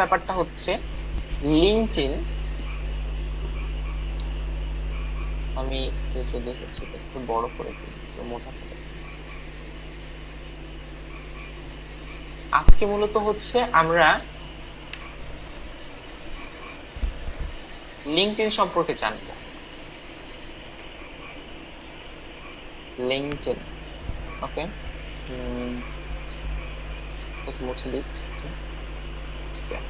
ব্যাপারটা হচ্ছে লিঙ্কডইন। আমি একটু যদি হচ্ছে এটা একটু বড় করে দিই, একটু মোটা করে দিই। আজকে মূলত হচ্ছে আমরা লিঙ্কডইন সম্পর্কে জানবো। লিঙ্কডইন, ওকে। একটু মুছে দিই। Okay,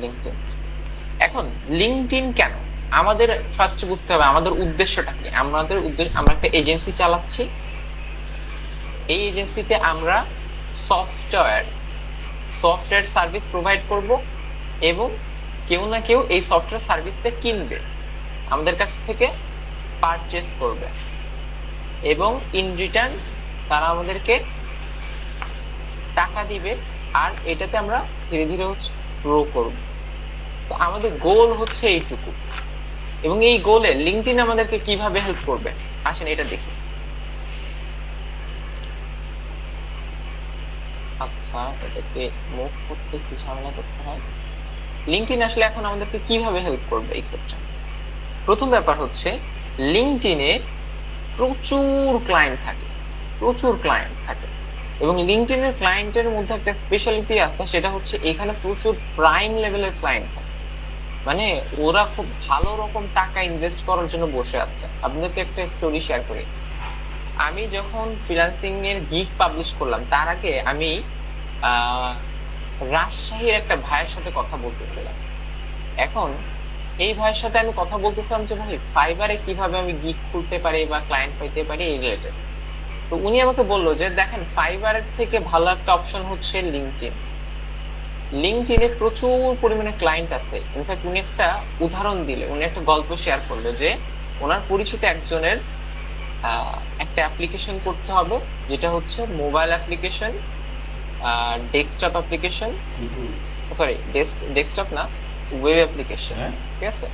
LinkedIn. এখন লিঙ্কডইন কেন আমাদের ফার্স্ট বুঝতে হবে, আমাদের উদ্দেশ্যটা কি। আমাদের উদ্দেশ্য, আমরা একটা এজেন্সি চালাচ্ছি। এই এজেন্সিতে আমরা সফটওয়্যার সফটওয়্যার সার্ভিস প্রোভাইড করব এবং কেউ না কেউ এই সফটওয়্যার সার্ভিসটা কিনবে, আমাদের কাছ থেকে পারচেস করবে এবং ইন রিটার্ন তারা আমাদেরকে টাকা দিবে। আর এটাতে আমরা ধীরে ধীরে হচ্ছে গ্রো করব। তো আমাদের গোল হচ্ছে এইটুকু, এবং এই গোলে লিঙ্কডইন আমাদেরকে কিভাবে হেল্প করবে আসেন এটা দেখি। আচ্ছা, এটাকে মুভ করতে একটু ঝামেলা করতে হয়। লিঙ্কডইন আসলে এখন আমাদেরকে কিভাবে হেল্প করবে এই ক্ষেত্রে? প্রথম ব্যাপার হচ্ছে লিঙ্কডইনে প্রচুর ক্লায়েন্ট থাকে, প্রচুর ক্লায়েন্ট থাকে। এবং লিঙ্কডইনের ক্লায়েন্টের মধ্যে একটা স্পেশালিটি আছে, সেটা হচ্ছে এখানে প্রচুর প্রাইম লেভেলের ক্লায়েন্ট থাকে। মানে ওরা খুব ভালো রকম টাকা ইনভেস্ট করার জন্য বসে আছে। আপনাদেরকে একটা স্টোরি শেয়ার করি। আমি যখন ফ্রিল্যান্সিং এর গিগ পাবলিশ করলাম, তার আগে আমি আহ রাজশাহীর একটা ভাইয়ের সাথে কথা বলতেছিলাম। এখন এই ভাইয়ের সাথে আমি কথা বলতেছিলাম যে ভাই ফাইবারে কিভাবে আমি গিগ খুলতে পারি বা ক্লায়েন্ট পাইতে পারি, এই রিলেটেড। তো উনি আমাকে বললো যে দেখেন, ফাইবারের থেকে ভালো একটা অপশন হচ্ছে লিঙ্কডইন। লিঙ্কডইনে প্রচুর পরিমাণে ক্লায়েন্ট আছে। ইনফ্যাক্ট উনি একটা উদাহরণ দিলে, উনি একটা গল্প শেয়ার করলো যে ওনার পরিচিত একজনের একটা অ্যাপ্লিকেশন করতে হবে, যেটা হচ্ছে mobile application, desktop application, sorry desktop না, ওয়েব অ্যাপ্লিকেশন। ঠিক আছে,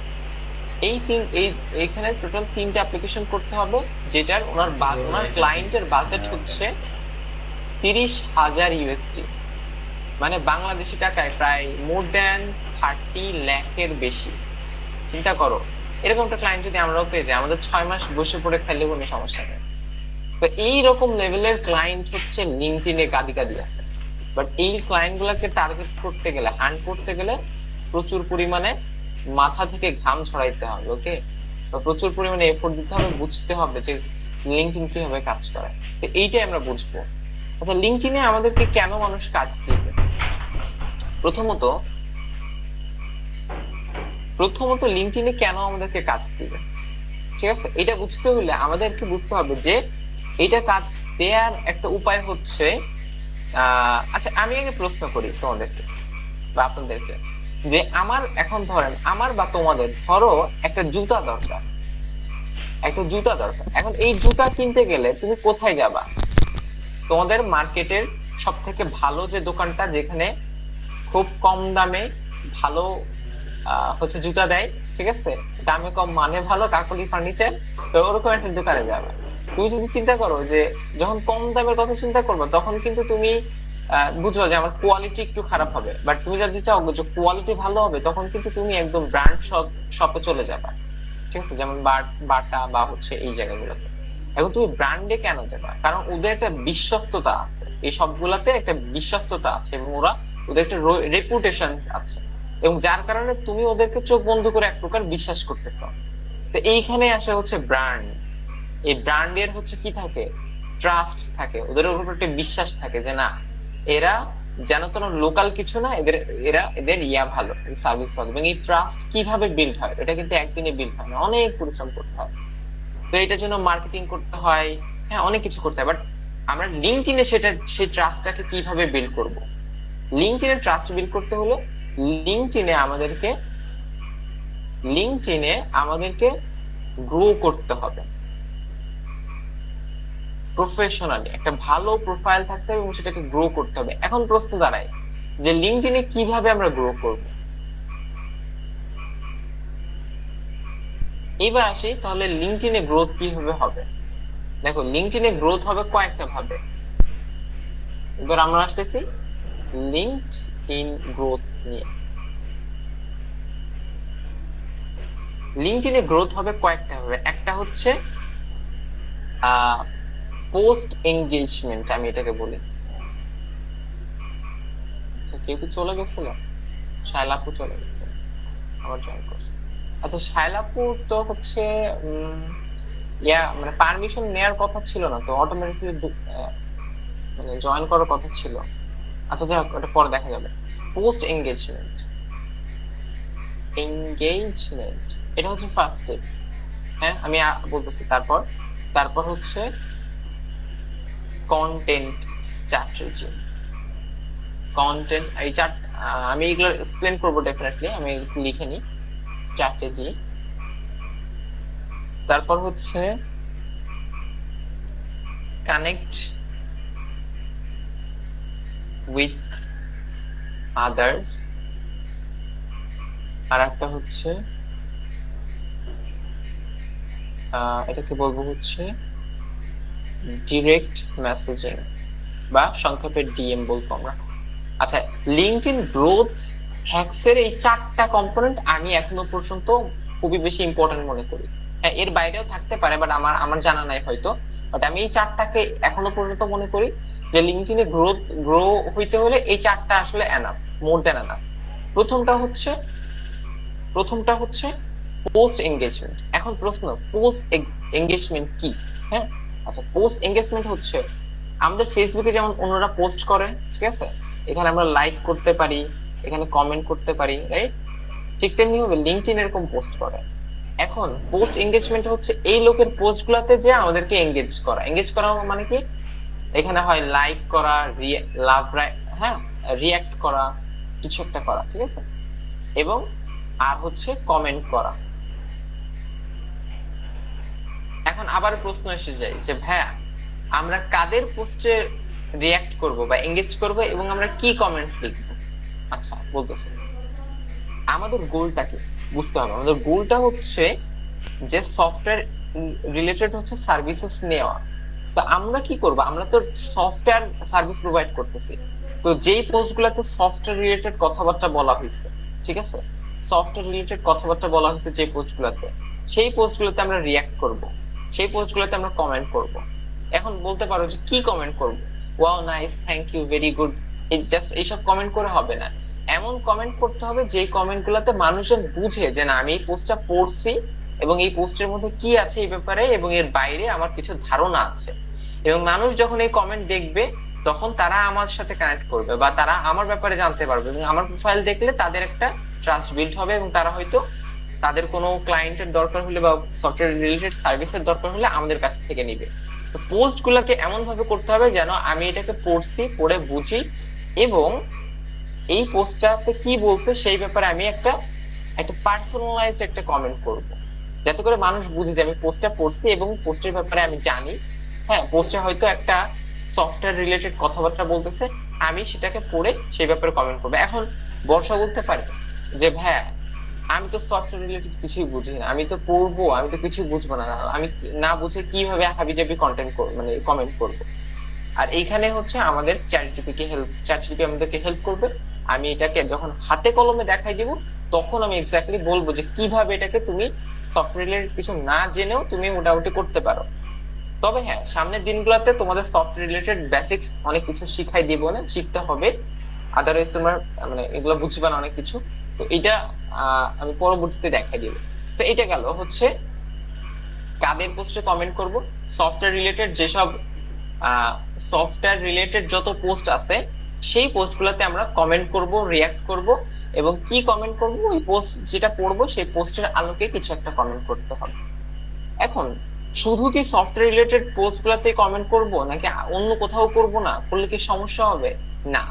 এইখানে টোটাল 3টা অ্যাপ্লিকেশন করতে হবে, যেটার ওনার ক্লায়েন্টের বাজেট হচ্ছে 30,000 USD, মানে বাংলাদেশি টাকায় প্রায় মোর দ্যান 30 লাখের বেশি। চিন্তা করো, এরকম একটা ক্লায়েন্ট যদি আমরাও পেয়ে যাই, আমাদের 6 মাস বসে পড়ে খাইলে কোনো সমস্যা নেই। তো এইরকম লেভেলের ক্লায়েন্ট হচ্ছে লিঙ্কডইনে গাদি গাদি আছে। বাট এই ক্লায়েন্ট গুলাকে টার্গেট করতে গেলে, হান্ট করতে গেলে প্রচুর পরিমাণে মাথা থেকে ঘাম ছড়াইতে হবে। ওকে, প্রচুর পরিমাণে এফোর্ট দিতে হবে, বুঝতে হবে যে লিঙ্কডইন কিভাবে কাজ করে। তো এইটাই আমরা বুঝবো। আচ্ছা, লিঙ্কডইনে আমাদেরকে কেন মানুষ কাজ দিবে? প্রথমত প্রথমত লিঙ্কডইনে কেন আমাদেরকে কাজ দিবে, ঠিক আছে, এটা বুঝতে হলে আমাদেরকে বুঝতে হবে যে এটা কাজ দেওয়ার একটা উপায় হচ্ছে আচ্ছা, আমি আগে প্রশ্ন করি তোমাদেরকে বা আপনাদেরকে, যে আমার এখন ধরেন আমার বা তোমাদের ধরো একটা জুতা দরকার, একটা জুতা দরকার। এখন এই জুতা কিনতে গেলে তুমি কোথায় যাবা? তোমাদের মার্কেটের সব থেকে ভালো যে দোকানটা, যেখানে খুব কম দামে ভালো হচ্ছে জুতা দেয়, ঠিক আছে, দামে কম মানে ভালো, কাকলি ফার্নিচার, তো ওরকম একটা দোকানে যাবে। তুমি যদি চিন্তা করো যে যখন কম দামের কথা চিন্তা করবে, তখন কিন্তু তুমি বুঝবো যে আমার কোয়ালিটি একটু খারাপ হবে। বাট তুমি যদি চাও যে কোয়ালিটি ভালো হবে, তখন কিন্তু তুমি একদম ব্র্যান্ড শপে চলে যাবে, ঠিক আছে, যেমন বাটা বা হচ্ছে এই জায়গাগুলোতে। এখন তুমি ব্র্যান্ডে কেন যাবা? কারণ ওদের একটা বিশ্বস্ততা আছে, এই সবগুলাতে একটা বিশ্বস্ততা আছে, এবং ওদের একটা রেপুটেশন আছে, এবং যার কারণে তুমি ওদেরকে চোখ বন্ধ করে এক প্রকার বিশ্বাস করতেছ। তো এইখানে আসে হচ্ছে ব্র্যান্ড। এই ব্র্যান্ডের হচ্ছে কি থাকে, ট্রাস্ট থাকে, ওদের উপর একটা বিশ্বাস থাকে যে না, এরা যেন তেন লোকাল কিছু না, এদের ভালো, সার্ভিস ভালো। এবং এই ট্রাস্ট কিভাবে বিল্ড হয়, এটা কিন্তু একদিনে বিল্ড হয় না, অনেক পরিশ্রম করতে হয়। তো এটার জন্য মার্কেটিং করতে হয়, হ্যাঁ, অনেক কিছু করতে হয়। বাট আমরা লিঙ্কডইনে সেই ট্রাস্টটাকে কিভাবে বিল্ড করব? লিঙ্কডইনে ট্রাস্ট বিল্ড করতে হলে লিঙ্কডইনে আমাদেরকে লিঙ্কডইনে আমাদেরকে গ্রো করতে হবে প্রফেশনালি, একটা ভালো প্রোফাইল থাকতে হবে এবং সেটাকে গ্রো করতে হবে। এখন প্রশ্ন দাঁড়ায় যে লিঙ্কডইনে কিভাবে আমরা গ্রো করব? এবার আসি তাহলে লিঙ্কডইনে গ্রোথ কিভাবে হবে। দেখো, লিঙ্কডইনে গ্রোথ হবে কয়েকটা ভাবে। এবার আমরা আসতেছি লিঙ্কড ইন গ্রোথ নিয়ে। লিঙ্কড ইনে গ্রোথ হবে কয়েকটা হবে। একটা হচ্ছে পোস্ট এঙ্গেজমেন্ট, আমি এটাকে বলি। আচ্ছা, কেউ কি চলে গেছিল? শায়লাপু চলে গেছে, আবার জয়েন করছে। আচ্ছা, শায়লাপুর তো হচ্ছে মানে পারমিশন নেয়ার কথা ছিল না তো, অটোমেটিকলি মানে জয়েন করার কথা ছিল। আচ্ছা যাই হোক, ওটা পরে দেখা যাবে। পোস্ট এঙ্গেজমেন্ট, এঙ্গেজমেন্ট এটা হচ্ছে ফার্স্ট স্টেপ। হ্যাঁ, আমি বলতেছি। তারপর তারপর হচ্ছে কন্টেন্ট স্ট্র্যাটেজি। কন্টেন্ট এই চার, আমি এগুলো এক্সপ্লেন করবো ডেফিনেটলি, আমি একটু লিখে নিই। স্ট্র্যাটেজি, তারপর হচ্ছে কানেক্ট উইথ আদার্স, আর একটা হচ্ছে এটাকে বলবো হচ্ছে ডিরেক্ট মেসেজিং, বা সংক্ষেপে ডিএম বলবো আমরা। আচ্ছা, লিঙ্কডইন গ্রোথ হ্যাকস এর এই চারটা কম্পোনেন্ট আমি এখনো পর্যন্ত খুবই বেশি ইম্পর্টেন্ট মনে করি। হ্যাঁ, এর বাইরেও থাকতে পারে, বাট আমার আমার জানা নাই হয়তো। বাট আমি এই চারটাকে এখনো পর্যন্ত মনে করি যে লিঙ্কডইনে গ্রো হইতে হলে এই চারটা আসলে এনাফ, মোর দেন এনাফ। প্রথমটা হচ্ছে প্রথমটা হচ্ছে পোস্ট এঙ্গেজমেন্ট। এখন প্রশ্ন, পোস্ট এঙ্গেজমেন্ট কি? হ্যাঁ, আচ্ছা, পোস্ট এঙ্গেজমেন্ট হচ্ছে আমাদের ফেসবুকে যেমন অন্যরা পোস্ট করে, ঠিক আছে, এখানে আমরা লাইক করতে পারি, এখানে কমেন্ট করতে পারি, রাইট? ঠিক তেমনি ভাবে লিঙ্কডইন এরকম পোস্ট করে। এখন পোস্ট এঙ্গেজমেন্ট হচ্ছে এই লোকের পোস্ট গুলাতে যে আমাদেরকে এঙ্গেজ করা। এঙ্গেজ করা মানে কি? এখানে হয় লাইক করা, লাভ, হ্যাঁ, রিয়াক্ট করা, কিছু একটা করা, ঠিক আছে, এবং আর হচ্ছে কমেন্ট করা। এখন আবার প্রশ্ন এসে যায় যে ভাইয়া, আমরা কাদের পোস্টে রিয়াক্ট করব বা এঙ্গেজ করব এবং আমরা কি কমেন্ট লিখবো? আচ্ছা, বলতেছি, আমাদের গোলটা কি বুঝতে হবে। আমাদের গোলটা হচ্ছে যে সফটওয়্যার রিলেটেড হচ্ছে সার্ভিসেস নেওয়া। তো আমরা কি করব? আমরা তো সফটওয়্যার সার্ভিস প্রোভাইড করতেছি। তো যেই পোস্ট গুলাতে সফটওয়্যার রিলেটেড কথাবার্তা বলা হয়েছে, ঠিক আছে, সফটওয়্যার রিলেটেড কথাবার্তা বলা হয়েছে যে পোস্ট গুলাতে, সেই পোস্ট গুলোতে আমরা রিয়াক্ট করব, সেই পোস্ট গুলোতে আমরা কমেন্ট করব। এখন বলতে পারো যে কি কমেন্ট করব? Wow, nice, thank you, very good, এই জাস্ট এইসব কমেন্ট করে হবে না। এমন কমেন্ট করতে হবে যে কমেন্ট গুলাতে মানুষজন বুঝে যে না, আমি এই পোস্টটা পড়ছি এবং এই পোস্টের মধ্যে কি আছে এই ব্যাপারে, এবং এর বাইরে আমার কিছু ধারণা আছে। এবং মানুষ যখন এই কমেন্ট দেখবে, তখন তারা আমার সাথে কানেক্ট করবে বা তারা আমার ব্যাপারে জানতে পারবে, এবং আমার প্রোফাইল দেখলে তাদের একটা ট্রাস্ট বিল্ড হবে, এবং তারা হয়তো তাদের কোনো ক্লায়েন্টের দরকার হলে বা সফটওয়্যার রিলেটেড সার্ভিসের দরকার হলে আমাদের কাছ থেকে নিবে। তো পোস্ট গুলাকে এমন ভাবে করতে হবে যেন আমি এটাকে পড়ছি, পড়ে বুঝি, এবং এই পোস্টটাতে কি বলছে সেই ব্যাপারে আমি একটা একটা পার্সোনালাইজড একটা কমেন্ট করব, যাতে করে মানুষ বুঝে যে আমি পোস্টটা পড়ছি এবং পোস্টের ব্যাপারে আমি জানি। হ্যাঁ, পোস্টে হয়তো একটা সফটওয়্যার রিলেটেড কথাবার্তা বলতেছে, আমি সেটাকে পড়ে সেই ব্যাপারে কমেন্ট করবো। এখন বর্ষা বলতে পারে যে ভাইয়া, আমি তো সফটওয়্যার রিলেটেড কিছুই বুঝি না, আমি তো পড়বো, আমি তো কিছুই বুঝবো না, আমি না বুঝে কিভাবে হাবিজাবি কন্টেন্ট মানে কমেন্ট করবো? আর এইখানে হচ্ছে আমাদের চ্যাট জিপিটি আমাদেরকে হেল্প করবে। আমি এটাকে যখন হাতে কলমে দেখাই দিব, তখন আমি এক্স্যাক্টলি বলবো যে কিভাবে এটাকে তুমি সফটওয়্যার রিলেটেড কিছু না জেনেও তুমি মোটামুটি করতে পারো। তবে হ্যাঁ, সামনের দিনগুলোতে তোমাদের সফটওয়্যার রিলেটেড বেসিক্স অনেক কিছু শিখাই দিব, না শিখতে হবে, আদারওয়াইজ তোমার মানে এগুলো বুঝবে না অনেক কিছু। তো এটা আমি পরবর্তীতে দেখাই দিব। তো এটা গেল হচ্ছে কাদের পোস্টে কমেন্ট করব। সফটওয়্যার রিলেটেড যেসব সফটওয়্যার রিলেটেড যত পোস্ট আছে, সেই পোস্টগুলোতে আমরা কমেন্ট করব, রিয়াক্ট করব, এবং কি কমেন্ট করব? ওই পোস্ট যেটা পড়বো সেই পোস্টের আলোকে কিছু একটা কমেন্ট করতে হবে। এখন শুধু কি সফটওয়্যার রিলেটেড পোস্ট গুলাতে কমেন্ট করব, নাকি অন্য কোথাও করব? না করলে কি সমস্যা হবে? না,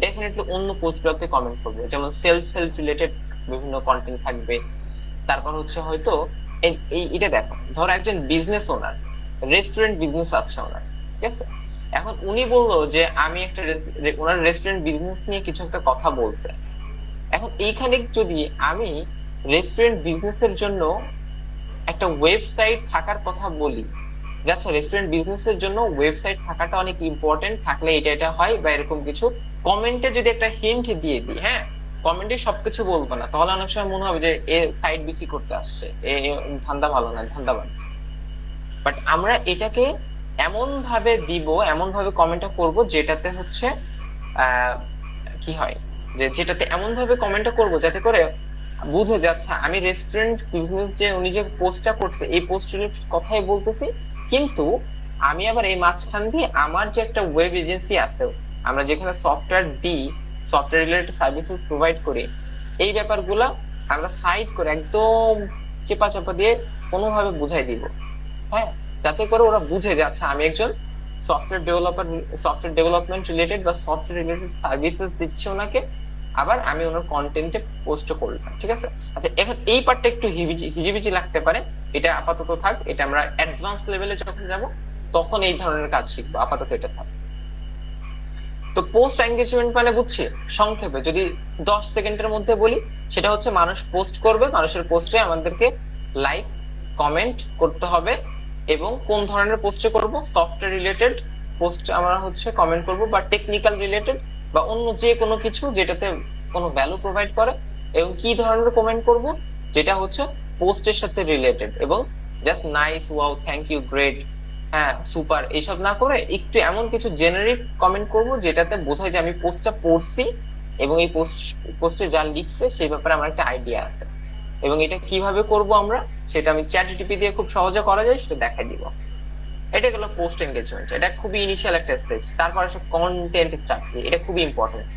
ডেফিনেটলি অন্য পোস্ট গুলাতে কমেন্ট করবো, যেমন সেলফ রিলেটেড বিভিন্ন কন্টেন্ট থাকবে। তারপর হচ্ছে হয়তো এটা দেখো, ধরো একজন বিজনেস ওনার, রেস্টুরেন্ট বিজনেস আছে ওনার, ঠিক আছে। এখন উনি বললো যে আমি একটা ওনার রেস্টুরেন্ট বিজনেস নিয়ে কিছু একটা কথা বলছে। এখন এইখানে যদি আমি রেস্টুরেন্ট বিজনেসের জন্য একটা ওয়েবসাইট থাকার কথা বলি, আচ্ছা রেস্টুরেন্ট বিজনেসের জন্য ওয়েবসাইট থাকাটা অনেক ইম্পর্টেন্ট, থাকলে এটা এটা হয় বা এরকম কিছু কমেন্টে যদি একটা হিন্ট দিয়ে দিই, হ্যাঁ কমেন্টে সবকিছু বলবো না, তাহলে অনেক সময় মনে হবে যে এ সাইট বিক্রি করতে আসছে, এ ধান্দা ভালো না, ধান্দা বাজছে। বাট আমরা এটাকে এমন ভাবে দিব, এমন ভাবে কমেন্টটা করব যেটাতে হচ্ছে আহ কি হয়, যে যেটাতে এমন ভাবে কমেন্টটা করব যাতে করে বুঝে যাচ্ছে আমি রেস্টুরেন্ট বিজনেস যে উনি যে পোস্টটা করছে এই পোস্ট রিলেটেড কথাই বলতেছি, কিন্তু আমি আবার এই মাঝখান দিয়ে আমার যে একটা ওয়েব এজেন্সি আছে, আমরা যেখানে সফটওয়্যার দিই, সফটওয়্যার রিলেটেড সার্ভিসেস প্রোভাইড করি, এই ব্যাপারগুলা আমরা সাইড করে একদম চেপা চাপা দিয়ে কোনোভাবে বুঝাই দিব, হ্যাঁ যাতে করে ওরা বুঝে যে আচ্ছা আমি একজন software developer, software development related বা সফটওয়্যার রিলেটেড সার্ভিসেস দিচ্ছি ওনাকে, আবার আমি ওনার কন্টেন্টে পোস্ট করলাম, ঠিক আছে। আচ্ছা এখন এই পার্টটা একটু হিজিবিজি লাগতে পারে, এটা আপাতত থাক, এটা আমরা অ্যাডভান্স লেভেলে যখন যাব তখন এই ধরনের কাজ শিখবো, আপাতত এটা থাক। তো পোস্ট এঙ্গেজমেন্ট মানে বুঝছি সংক্ষেপে যদি 10 সেকেন্ডের মধ্যে বলি, সেটা হচ্ছে মানুষ পোস্ট করবে, মানুষের পোস্টে আমাদেরকে লাইক কমেন্ট করতে হবে, এবং কোন ধরনের পোস্টে করব, সফটওয়্যার রিলেটেড পোস্ট আমরা হচ্ছে কমেন্ট করব, বা টেকনিক্যাল রিলেটেড বা অন্য যে কোনো কিছু যেটাতে কোনো ভ্যালু প্রোভাইড করে, এবং কি ধরনের কমেন্ট করব যেটা হচ্ছে পোস্টের সাথে রিলেটেড, এবং just nice, wow, thank you, great, হ্যাঁ সুপার, এইসব না করে একটু এমন কিছু জেনারিক কমেন্ট করব যেটাতে বোঝায় যে আমি পোস্টটা পড়ছি এবং এই পোস্টে যা লিখছে সেই ব্যাপারে আমার একটা আইডিয়া আছে। এবং এটা কিভাবে করব আমরা, সেটা আমি চ্যাট জিপিটি দিয়ে খুব সহজে করা যায় সেটা দেখাই দিব। এটা গেল পোস্ট এঙ্গেজমেন্ট, এটা খুবই ইনিশিয়াল একটা স্টেজ। তারপর আসে কন্টেন্ট স্ট্রাকচার, এটা খুবই ইম্পর্টেন্ট,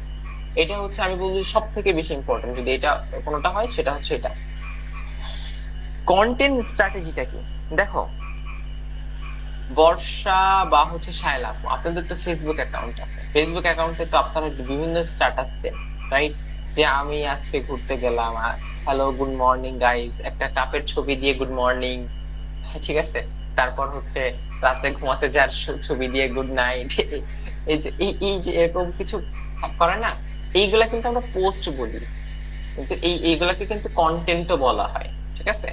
এটা হচ্ছে আমি বলবো সব থেকে বেশি ইম্পর্টেন্ট, যদি এটা কোনোটা হয় সেটা হচ্ছে এটা। কন্টেন্ট স্ট্র্যাটেজিটা কি, দেখো বর্ষা বা হচ্ছে শায়লা আপু, আপনাদের তো ফেসবুক অ্যাকাউন্ট আছে, ফেসবুক অ্যাকাউন্টে তো আপনারা বিভিন্ন স্ট্যাটাস দেন, রাইট? যে আমি আজকে ঘুরতে গেলাম, হ্যালো গুড মর্নিং গাইস, একটা কাপের ছবি দিয়ে গুড মর্নিং, ঠিক আছে, তারপর হচ্ছে রাতে ঘুমাতে যাওয়ার ছবি দিয়ে গুড নাইট, এই যে এই যে এরকম কিছু করে না, এইগুলা কিন্তু আমরা পোস্ট বলি, কিন্তু এইগুলাকে কিন্তু কন্টেন্টও বলা হয়, ঠিক আছে।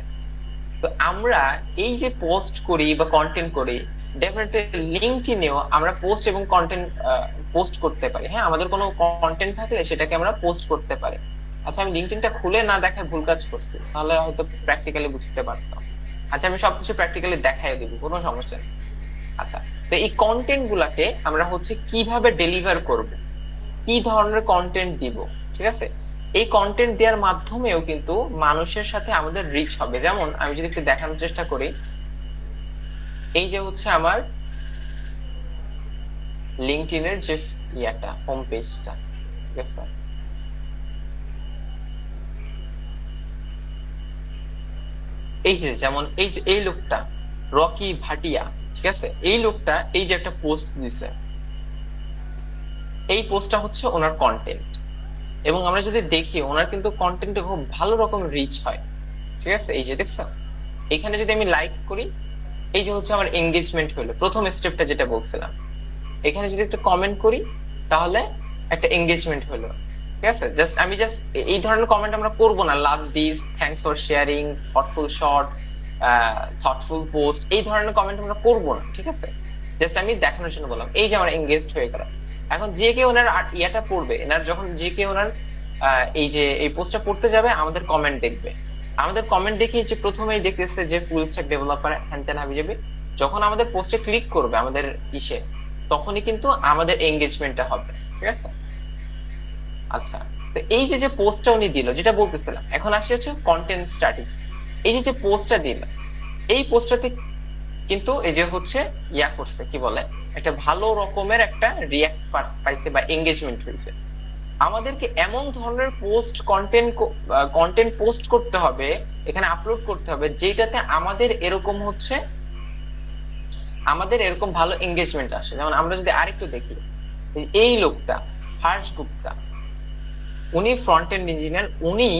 তো আমরা এই যে পোস্ট করি বা কন্টেন্ট করি, ডেফিনেটলি লিঙ্কডইনেও আমরা পোস্ট এবং কন্টেন্ট পোস্ট করতে পারি, হ্যাঁ আমাদের কোনো কন্টেন্ট থাকলে সেটাকে আমরা পোস্ট করতে পারি। আচ্ছা আমি লিঙ্কডইনটা খুলে না দেখায় ভুল কাজ করছি, তাহলে হয়তো প্র্যাকটিক্যালি বুঝতে পারতাম। আচ্ছা আমি সবকিছু প্র্যাকটিক্যালি দেখাই দিব, কোনো সমস্যা নেই। আচ্ছা তো এই কন্টেন্ট গুলাকে আমরা হচ্ছে কিভাবে ডেলিভার করব, কি ধরনের কন্টেন্ট দিব, ঠিক আছে, এই কন্টেন্ট দেওয়ার মাধ্যমেও কিন্তু মানুষের সাথে আমাদের রিচ হবে। যেমন আমি যদি একটু দেখানোর চেষ্টা করি, এই যে হচ্ছে আমার লিঙ্কডইনের যে ইয়াটা হোম পেজটা, ঠিক আছে, এই যে যেমন এই যে এই লোকটা রকি ভাটিয়া, ঠিক আছে, এই লোকটা এই যে একটা পোস্ট দিছে, এই পোস্টটা হচ্ছে ওনার কন্টেন্ট, এবং আমরা যদি দেখি ওনার কিন্তু কন্টেন্টে খুব ভালো রকম রিচ হয়, ঠিক আছে। এই যে দেখছো, এখানে যদি আমি লাইক করি, এই যে হচ্ছে আমার এঙ্গেজমেন্ট হলো, প্রথম স্টেপটা যেটা বলছিলাম, এখানে যদি একটা কমেন্ট করি তাহলে একটা এঙ্গেজমেন্ট হলো, ঠিক আছে। জাস্ট এই ধরনের কমেন্ট আমরা করব না, love this, thanks for sharing, thoughtful short, thoughtful post, এই ধরনের কমেন্ট আমরা করব না, ঠিক আছে। জাস্ট আমি দেখানোর জন্য বললাম, এই যে আমার এঙ্গেজড হয়ে গেল। এখন যে কেউ ওনার ইয়াটা পড়বে, এনার যখন যে কেউ ওনার এই যে এই পোস্টটা পড়তে যাবে, আমাদের কমেন্ট দেখবে, আমাদের কমেন্ট দেখে যে প্রথমেই দেখতেছে যে ফুল স্ট্যাক ডেভেলপার হ্যান ত্যান হাবি যাবে, যখন আমাদের পোস্টে ক্লিক করবে আমাদের ইসে, তখনই কিন্তু আমাদের এঙ্গেজমেন্টটা হবে, ঠিক আছে। আচ্ছা তো এই যে যে পোস্টটা উনি দিল, যেটা বলতেছিলাম, এখন আসি হচ্ছে কন্টেন্ট স্ট্র্যাটেজি। এই যে যে পোস্টটা দিল, এই পোস্টটাতে কিন্তু এই যে হচ্ছে ইয়া করছে, কি বলে, একটা ভালো রকমের একটা রিয়াক্ট পাইছে বা এঙ্গেজমেন্ট হয়েছে। আমাদেরকে এমন ধরনের কন্টেন্ট পোস্ট করতে হবে, এখানে আপলোড করতে হবে, যেটাতে আমাদের এরকম ভালো এঙ্গেজমেন্ট আসে। যেমন আমরা যদি আরেকটু দেখি, এই লোকটা হর্ষ গুপ্তা, উনি ফ্রন্ট এন্ড ইঞ্জিনিয়ার, উনি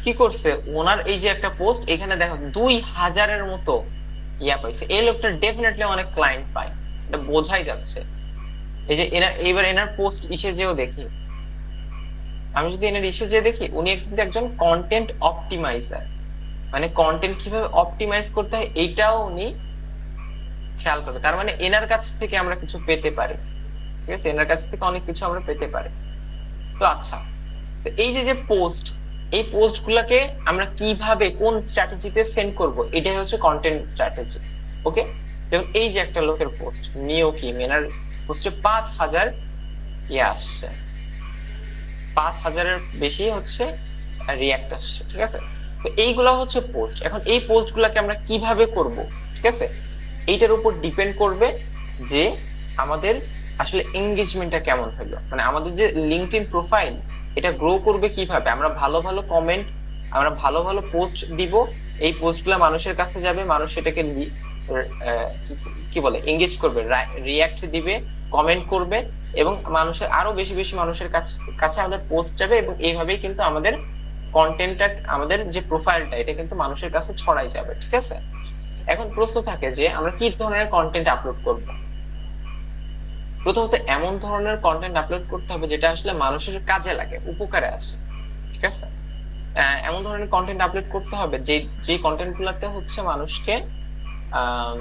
কি করছে, ওনার এই যে একটা পোস্ট, এখানে দেখো 2000-এর মতো ইয়া পাইছে, এই লোকটা ডেফিনেটলি অনেক ক্লায়েন্ট পায়, এটা বোঝাই যাচ্ছে। এই যে এবার এনার পোস্ট ইসে যেও দেখি, আমি যদি এনার ইসে যে দেখি, উনি কিন্তু একজন কন্টেন্ট অপটিমাইজার, মানে কন্টেন্ট কিভাবে অপটিমাইজ করতে হয় এইটাও উনি খেয়াল করবে, তার মানে এনার কাছ থেকে আমরা কিছু পেতে পারি। ঠিক আছে, এনার কাছ থেকে অনেক কিছু আমরা পেতে পারি। তো আচ্ছা, তো এই যে যে পোস্ট, এই পোস্ট গুলাকে আমরা কিভাবে কোন স্ট্র্যাটেজিতে সেন্ড করব, এটাই হচ্ছে কন্টেন্ট স্ট্র্যাটেজি। ওকে, যেমন এই যে একটা লোকের পোস্ট, নিও কিম, এনার পোস্টে 5,000 ইয়ে আসছে, 5,000-এর বেশি হচ্ছে রিয়াক্ট আসছে। ঠিক আছে, তো এইগুলা হচ্ছে পোস্ট। এখন এই পোস্ট গুলাকে আমরা কিভাবে করব, ঠিক আছে, এইটার উপর ডিপেন্ড করবে যে আমাদের আসলে এঙ্গেজমেন্টটা কেমন হলো, মানে আমাদের যে লিঙ্কডইন প্রোফাইল, এটা গ্রো করবে কিভাবে। আমরা ভালো ভালো কমেন্ট, আমরা ভালো ভালো পোস্ট দিব, এই পোস্টগুলো মানুষের কাছে যাবে, মানুষ এটাকে কি কি বলে, এঙ্গেজ করবে, রিয়াক্ট দিবে, কমেন্ট করবে, এবং মানুষের আরো বেশি বেশি মানুষের কাছে কাছে আমাদের পোস্ট যাবে, এবং এইভাবেই কিন্তু আমাদের কন্টেন্টটা, আমাদের যে প্রোফাইলটা, এটা কিন্তু মানুষের কাছে ছড়াই যাবে। ঠিক আছে, এখন প্রশ্ন থাকে যে আমরা কি ধরনের কন্টেন্ট আপলোড করব। প্রথমত এমন ধরনের কন্টেন্ট আপলোড করতে হবে যেটা আসলে মানুষের কাজে লাগে, উপকারে আসে। ঠিক আছে, এমন ধরনের কন্টেন্ট আপলোড করতে হবে যে যে কন্টেন্ট গুলাতে হচ্ছে মানুষকে আহ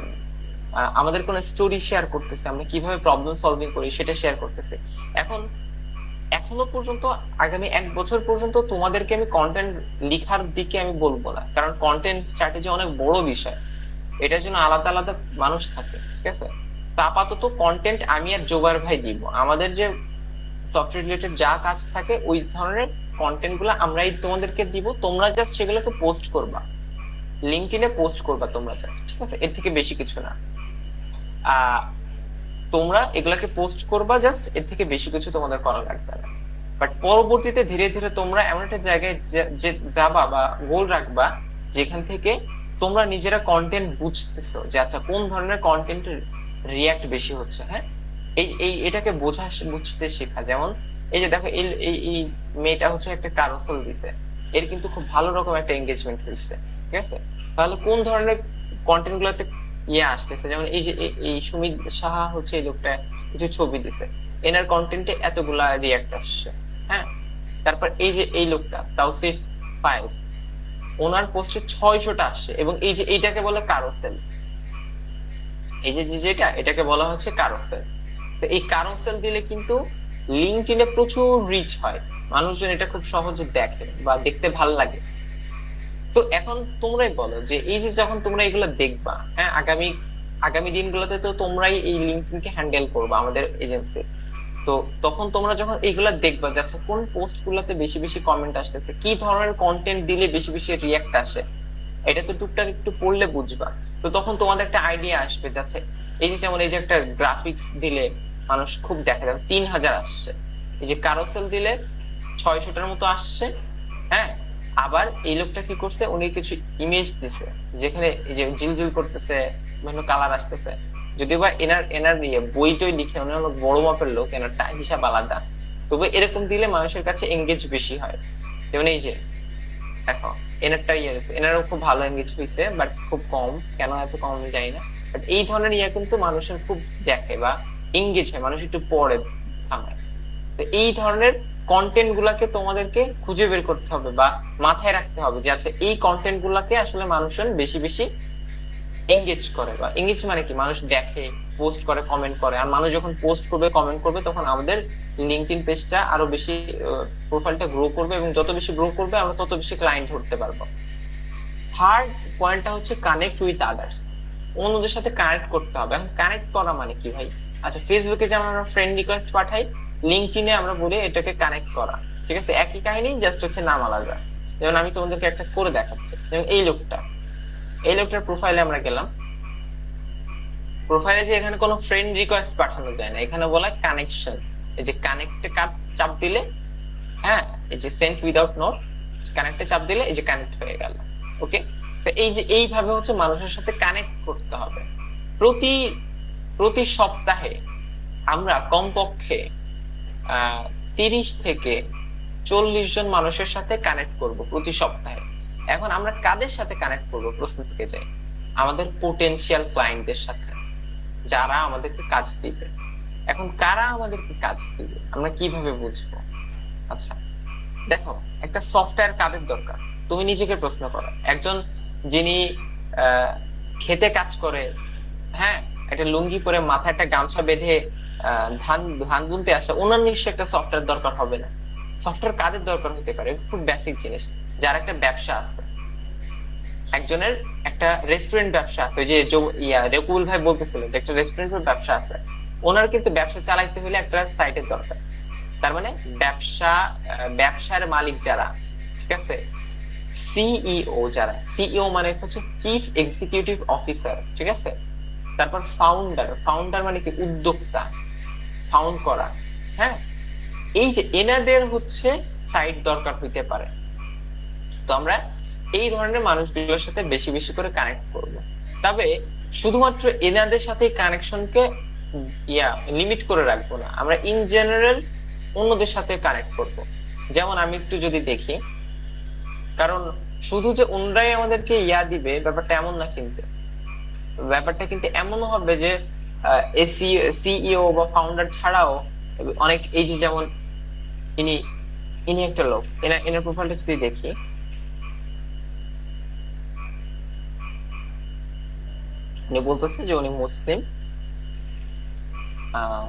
আমাদের কোন স্টোরি শেয়ার করতেছে, আমরা কিভাবে প্রবলেম সলভিং করি সেটা শেয়ার করতেছে। এখন এখনো পর্যন্ত, আগামী 1 বছর পর্যন্ত তোমাদেরকে আমি কন্টেন্ট লিখার দিকে আমি বলবো না, কারণ কন্টেন্ট স্ট্র্যাটেজি অনেক বড় বিষয়, এটার জন্য আলাদা আলাদা মানুষ থাকে। ঠিক আছে, তো আপাতত কন্টেন্ট আমি আর জোবার ভাই দিব, আমাদের যে সফটওয়্যার রিলেটেড যা কাজ থাকে ওই ধরনের কন্টেন্ট গুলো আমরাই তোমাদেরকে দিব, তোমরা জাস্ট সেগুলোকে পোস্ট করবা, লিঙ্কডইনে পোস্ট করবা তোমরা জাস্ট। ঠিক আছে, এর থেকে বেশি কিছু না। আহ তোমরা এগুলাকে পোস্ট করবা জাস্ট, এর থেকে বেশি কিছু তোমাদের করা লাগবে না। বাট পরবর্তীতে ধীরে ধীরে তোমরা এমন একটা জায়গায় যে যাবা বা গোল রাখবা, যেখান থেকে তোমরা নিজেরা কন্টেন্ট বুঝতেছো যে আচ্ছা কোন ধরনের কন্টেন্ট রিয়াক্ট বেশি হচ্ছে। হ্যাঁ, এই এই এটাকে বুঝতে শেখা। যেমন এই যে দেখো, এই এই এই মেয়েটা হচ্ছে একটা কারোসেল দিছে, এর কিন্তু খুব ভালো রকম একটা এঙ্গেজমেন্ট হয়েছে। ঠিক আছে, তাহলে কোন ধরনের কন্টেন্ট গুলাতে ইয়ে আসতেছে, যেমন এই যে এই সুমিত সাহা হচ্ছে, এই লোকটা কিছু ছবি দিছে, এনার কন্টেন্টে এতগুলা রিয়াক্ট আসছে। হ্যাঁ, তারপর এই যে এই লোকটা তাওসিফ ফাইভ, ওনার পোস্টে 600টা আসছে, এবং এই যে এইটাকে বলে কারোসেল, এই যে যেটা এটাকে বলা হচ্ছে কারোসেল। তো এই কারোসেল দিলে কিন্তু লিঙ্কডইনে প্রচুর রিচ হয়, মানুষজন এটা খুব সহজে দেখে বা দেখতে ভাল লাগে। তো এখন তোমরাই বলো যে এই যে যখন তোমরা এগুলো দেখবা, হ্যাঁ, আগামী আগামী দিনগুলোতে তো তোমরাই এই লিঙ্কডইনকে হ্যান্ডেল করবা আমাদের এজেন্সি। তো তখন তোমরা যখন এগুলা দেখবা যে আচ্ছা কোন পোস্ট গুলাতে বেশি বেশি কমেন্ট আসতেছে, কি ধরনের কন্টেন্ট দিলে বেশি বেশি রিয়াক্ট আসে, এটা তো টুকটাক একটু পড়লে বুঝবা। তো তখন তোমাদের একটা আইডিয়া আসবে যে আচ্ছা, এই যে যেমন এই যে একটা গ্রাফিক্স দিলে মানুষ খুব দেখে, দেখো 3,000 আসছে, এই যে কারোসেল দিলে 600টার মতো আসছে। হ্যাঁ, আবার এই লোকটা কি করছে, উনি কিছু ইমেজ দিছে যেখানে এই যে জিলজিল করতেছে, বিভিন্ন কালার আসতেছে, যদিও বা এনার এনার বইটই লিখে, উনি অনেক বড় মাপের লোক, এনারটা হিসাব আলাদা, তবে এরকম দিলে মানুষের কাছে এঙ্গেজ বেশি হয়। যেমন এই যে দেখো, এনারটা ইয়ে হয়েছে, এনারও খুব ভালো এঙ্গেজ হয়েছে, বাট খুব কম, কেন এত কম আমি জানি না। বাট এই ধরনের ইয়া কিন্তু মানুষের খুব দেখে বা এঙ্গেজ হয়, মানুষ একটু পরে থামায়। তো এই ধরনের কন্টেন্ট গুলাকে তোমাদেরকে খুঁজে বের করতে হবে বা মাথায় রাখতে হবে যে আচ্ছা এই কন্টেন্ট গুলাকে আসলে মানুষজন বেশি বেশি এঙ্গেজ করে, বা এঙ্গেজ মানে কি, মানুষ দেখে, পোস্ট করে, কমেন্ট করে। আর মানুষ যখন পোস্ট করবে, কমেন্ট করবে, তখন আমাদের লিঙ্কডইন পেজটা আরো বেশি, প্রোফাইলটা গ্রো করবে, এবং যত বেশি গ্রো করবে আমরা তত বেশি ক্লায়েন্ট ধরতে পারবো। থার্ড পয়েন্টটা হচ্ছে কানেক্ট উইথ আদার্স, অন্যদের সাথে কানেক্ট করতে হবে। এখন কানেক্ট করা মানে কি ভাই? আচ্ছা, ফেসবুকে যেমন আমরা ফ্রেন্ড রিকোয়েস্ট পাঠাই, লিঙ্কডইনে আমরা বলি এটাকে কানেক্ট করা। ঠিক আছে, একই কাহিনী, জাস্ট হচ্ছে নাম আলাদা। যেমন আমি তোমাদেরকে একটা করে দেখাচ্ছি, যেমন এই লোকটা, এই লোকটার প্রোফাইলে আমরা গেলাম, প্রোফাইলে যে এখানে কোনো ফ্রেন্ড রিকোয়েস্ট পাঠানো যায় না, এখানে বলা কানেকশন। এই যে কানেক্টে চাপ দিলে, হ্যাঁ, এই যে সেন্ড উইদাউট নোট, কানেক্টে চাপ দিলে এই যে কানেক্ট হয়ে গেল। ওকে, তো এই যে এইভাবে হচ্ছে মানুষের সাথে কানেক্ট করতে হবে। প্রতি প্রতি সপ্তাহে আমরা কমপক্ষে 30 থেকে 40 জন মানুষের সাথে কানেক্ট করব প্রতি সপ্তাহে। এখন আমরা কাদের সাথে কানেক্ট করব, প্রশ্ন থেকে যায়, আমাদের পোটেনশিয়াল ক্লায়েন্টদের সাথে, যারা আমাদেরকে কাজ দিবে। এখন কারা আমাদেরকে কাজ দিবে আমরা কিভাবে বুঝবো? আচ্ছা দেখো, একটা সফটওয়্যার কাদের দরকার, তুমি নিজেকে প্রশ্ন করো। একজন যিনি আহ খেতে কাজ করে, হ্যাঁ, একটা লুঙ্গি পরে মাথায় একটা গামছা বেঁধে ধান ধান বুনতে আসে, ওনার নিশ্চয়ই একটা সফটওয়্যার দরকার হবে না। সফটওয়্যার কাদের দরকার হতে পারে? খুব বেসিক জিনিস। যার একটা ব্যবসা আছে, একজনের একটা রেস্টুরেন্ট ব্যবসা আছে, ওই যে রকুল ভাই বলতেছিল যে একটা রেস্টুরেন্টের ব্যবসা আছে, ওনার কিন্তু ব্যবসা চালাইতে হলে একটা সাইটের দরকার। তার মানে ব্যবসা, ব্যবসার মালিক যারা, ঠিক আছে, সিইও যারা, সিইও মানে হচ্ছে চিফ এক্সিকিউটিভ অফিসার, ঠিক আছে। তারপর ফাউন্ডার, ফাউন্ডার মানে কি? উদ্যোক্তা, ফাউন্ড করা। হ্যাঁ, এই যে এনাদের হচ্ছে সাইট দরকার হইতে পারে। তো আমরা এই ধরনের মানুষগুলোর সাথে বেশি বেশি করে কানেক্ট করব। তবে শুধুমাত্র এনাদের সাথে কানেকশনকে লিমিট করে রাখবো না, আমরা ইন জেনারেল অন্যদের সাথে কানেক্ট করব। যেমন আমি একটু যদি দেখি, কারণ শুধু যে ওনরাই আমাদেরকে দিবে ব্যাপারটা এমন না কিন্তু। ব্যাপারটা কিন্তু এমনও হবে যে সিইও বা ফাউন্ডার ছাড়াও অনেক, এই যে যেমন ইনি ইনি একটা লোক, এনার প্রোফাইলটা যদি দেখি, উনি বলতেছে যে উনি মুসলিম। আহ,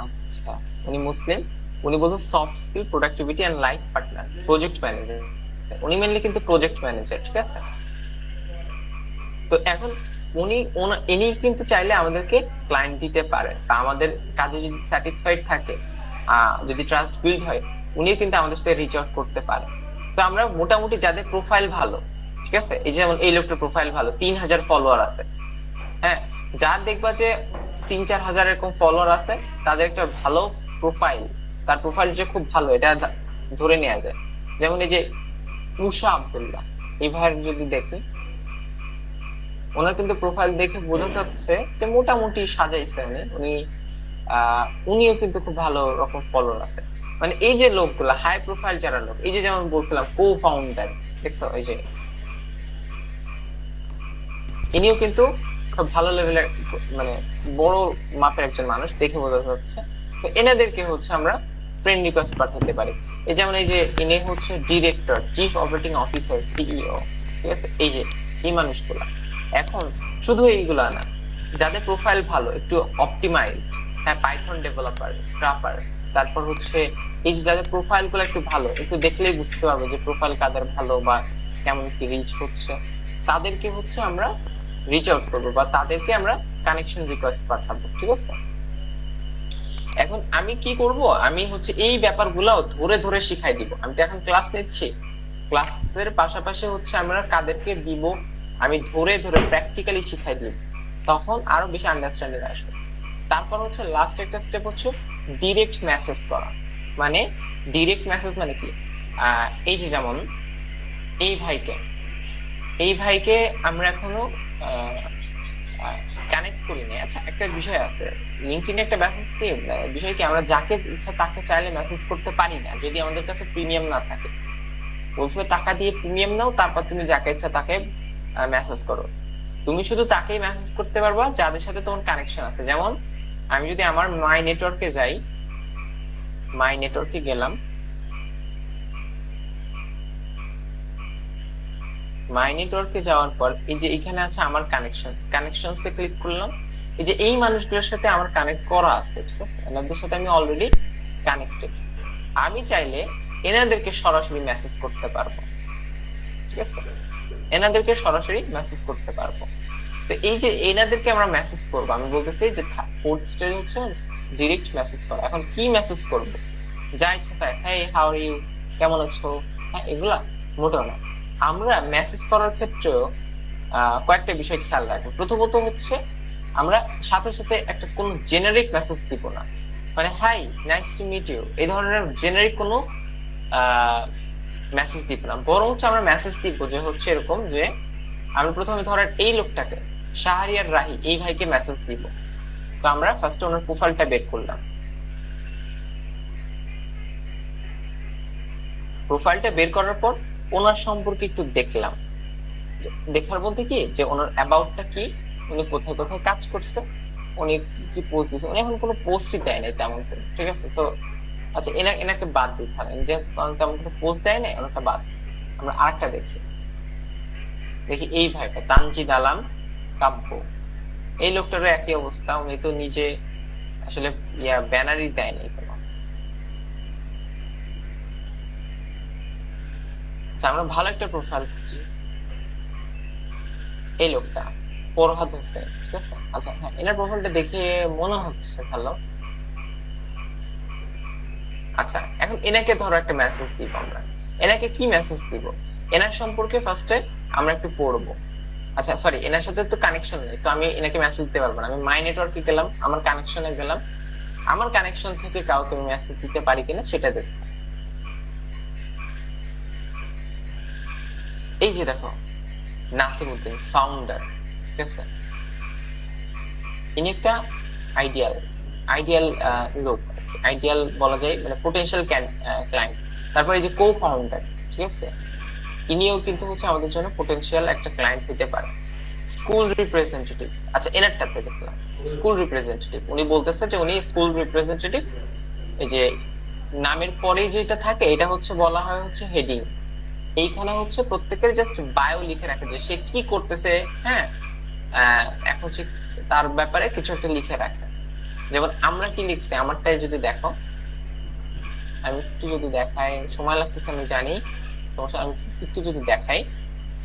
আচ্ছা, উনি মুসলিম। উনি বলছেন soft skill, productivity and life partner, project manager. উনি মেনলি কিন্তু প্রজেক্ট ম্যানেজার, ঠিক আছে। তো এখন ইনি কিন্তু চাইলে আমাদেরকে ক্লায়েন্ট দিতে পারে, বা আমাদের কাজে যদি স্যাটিসফাইড থাকে, যদি ট্রাস্ট বিল্ড হয়, উনিও কিন্তু আমাদের সাথে রিচ আউট করতে পারে। তো আমরা মোটামুটি যাদের প্রোফাইল ভালো, ঠিক আছে, এই যে যেমন এই লোকটার প্রোফাইল ভালো, 3,000 ফলোয়ার আছে। হ্যাঁ, যার দেখবা যে 3-4 হাজার এরকম ফলোয়ার আছে, তাদের একটা ভালো প্রোফাইল, তার প্রোফাইল যে খুব ভালো এটা ধরে নেওয়া যায়। যেমন এই যে উষা আব্দুল্লাহ, এই ভাইয়ের যদি দেখি, ওনার কিন্তু প্রোফাইল দেখে বোঝা যাচ্ছে যে মোটামুটি সাজাইছে উনি উনি উনিও কিন্তু খুব ভালো রকম ফলোয়ার আছে। মানে এই যে লোকগুলা হাই প্রোফাইল যারা লোক, এই যে যেমন বলছিলাম কো ফাউন্ডার, দেখছো, এই যে ইনিও কিন্তু খুব ভালো লেভেলের, মানে বড় মাপের একজন মানুষ, দেখে বোঝা যাচ্ছে। তো এনাদেরকে হচ্ছে আমরা ফ্রেন্ড রিকোয়েস্ট পাঠাতে পারি। এই যেমন এই যে ইনি হচ্ছে director, chief operating officer, CEO, ঠিক আছে, এই যে এই মানুষগুলা। এখন শুধু এইগুলা না, যাদের প্রোফাইল ভালো, একটু অপটিমাইজড, হ্যাঁ, পাইথন ডেভেলপার, স্ক্রাপার, তারপর হচ্ছে এই যে যাদের প্রোফাইল গুলো একটু ভালো, একটু দেখলেই বুঝতে পারবে যে প্রোফাইল কাদের ভালো বা কেমন কি রিচ হচ্ছে, তাদেরকে হচ্ছে আমরা রিচ আউট করবো, বা তাদেরকে আমরা কানেকশন রিকোয়েস্ট পাঠাবো, ঠিক আছে। এখন আমি কি করব, আমি হচ্ছে এই ব্যাপারগুলো ধরে ধরে শিখাই দিব। আমি তো এখন ক্লাস নিচ্ছি, ক্লাসের পাশাপাশি হচ্ছে আমরা কাদেরকে দিব, আমি ধরে ধরে প্র্যাকটিক্যালি শিখাই দিব, তখন আরো বেশি আন্ডারস্ট্যান্ডিং আসবে। তারপর হচ্ছে লাস্ট একটা স্টেপ হচ্ছে ডিরেক্ট মেসেজ করা। মানে ডিরেক্ট মেসেজ মানে কি? এই যে যেমন এই ভাইকে, এই ভাইকে আমরা এখনো কানেক্ট করিনি। আচ্ছা, একটা বিষয় আছে, লিঙ্কডইনে একটা মেসেজ দিয়ে বিষয় কি, আমরা যাকে ইচ্ছা তাকে চাইলে মেসেজ করতে পারি না যদি আমাদের কাছে প্রিমিয়াম না থাকে। বলছো টাকা দিয়ে প্রিমিয়াম নাও, তারপর তুমি যাকে ইচ্ছা তাকে মেসেজ করো। তুমি শুধু তাকেই মেসেজ করতে পারবা যাদের সাথে তোমার কানেকশন আছে। যেমন আমি যদি আমার মাই নেটওয়ার্কে যাই, মাই নেটওয়ার্কে গেলাম, মাই নেটওয়ার্কে যাওয়ার পর এই যে এখানে আছে আমার কানেকশন, কানেকশনসে ক্লিক করলাম। এই যে এই মানুষগুলোর সাথে আমার কানেক্ট করা আছে, ঠিক আছে, এনাদের সাথে আমি অলরেডি কানেক্টেড। আমি চাইলে এনাদেরকে সরাসরি মেসেজ করতে পারবো, ঠিক আছে, এনাদেরকে সরাসরি মেসেজ করতে পারবো। তো এই যে এনাদেরকে আমরা মেসেজ করবো, আমি বলতেছি যে ফোর্থ স্টেজ হচ্ছে ডিরেক্ট মেসেজ করা। এখন কি মেসেজ করব? যা ইচ্ছা তাই, হ্যাঁ হাউ আর ইউ, কেমন আছো, হ্যাঁ, এগুলা মোটেও না। আমরা মেসেজ করার ক্ষেত্রেও কয়েকটা বিষয় খেয়াল রাখবো। প্রথমত হচ্ছে আমরা সাথে সাথে একটা কোন জেনারিক মেসেজ দিব না। মানে hi, nice to meet you, এই ধরনের জেনারিক কোনো মেসেজ দিব না। বরং আমরা মেসেজ দিব যে হচ্ছে এরকম যে আমি প্রথমে ধরেন এই লোকটাকে, শাহরিয়ার রাহি, এই ভাইকে মেসেজ দিব। তো আমরা ফার্স্টে ওনার প্রোফাইলটা বের করলাম, প্রোফাইলটা বের করার পর ওনার সম্পর্কে একটু দেখলাম। দেখার বলতে কি, যে ওনার অ্যাবাউটটা কি, উনি কোথায় কোথায় কাজ করছে, উনি কি কি পোস্ট দিচ্ছে। উনি এখন কোনো পোস্টই দেয় নাই তেমন করে, ঠিক আছে। তো আচ্ছা, এনাকে বাদ দিই, ধরেন যে তেমন কোনো পোস্ট দেয় নাই, ওনাকে বাদ। আমরা আরেকটা দেখি, দেখি এই ভাইটা তানজিদ আলম কাব্য, এই লোকটারও একই অবস্থা, উনি তো নিজে আসলে ব্যানারই দেয়নি কোনো। আচ্ছা, আমরা ভালো একটা প্রোফাইল খুঁজি। এই লোকটা ফরহাদ হোসেন, ঠিক আছে। আচ্ছা হ্যাঁ, এনার প্রোফাইলটা দেখে মনে হচ্ছে ভালো। আচ্ছা, এখন এনাকে ধরো একটা মেসেজ দিব আমরা। এনাকে কি মেসেজ দিব? এনার সম্পর্কে ফার্স্টে আমরা একটু পড়বো। আচ্ছা সরি, এনার সাথে তো কানেকশন নেই, তো আমি এনাকে মেসেজ দিতে পারবো না। আমি মাই নেটওয়ার্কে গেলাম, আমার কানেকশনে গেলাম, আমার কানেকশন থেকে কাউকে আমি মেসেজ দিতে পারি কিনা সেটা দেখো। এই যে দেখো, নাসিমউদ্দিন ফাউন্ডার, ঠিক আছে। ইনি একটা আইডিয়াল আইডিয়াল লোক, আইডিয়াল বলা যায়, মানে পোটেনশিয়াল ক্লায়েন্ট। তারপর এই যে কো ফাউন্ডার, ঠিক আছে, ইনিও কিন্তু হচ্ছে আমাদের জন্য পোটেনশিয়াল একটা ক্লায়েন্ট হতে পারে। স্কুল রিপ্রেজেন্টেটিভ, আচ্ছা এনারটাতে দেখলাম স্কুল রিপ্রেজেন্টেটিভ, উনি বলতেছে যে উনি স্কুল রিপ্রেজেন্টেটিভ। এই যে নামের পরে যেটা থাকে এটা হচ্ছে বলা হয় হচ্ছে হেডিং। এইখানে হচ্ছে প্রত্যেকের জাস্ট বায়ো লিখে রাখে যে সে কি করতেছে। হ্যাঁ, এখন হচ্ছে তার ব্যাপারে কিছু একটা লিখে রাখে। যেমন আমরা কি লিখছি, আমারটাই যদি দেখো, আমি একটু যদি দেখাই, সময় লাগতেছে আমি জানি, সমস্যা, আমি একটু যদি দেখাই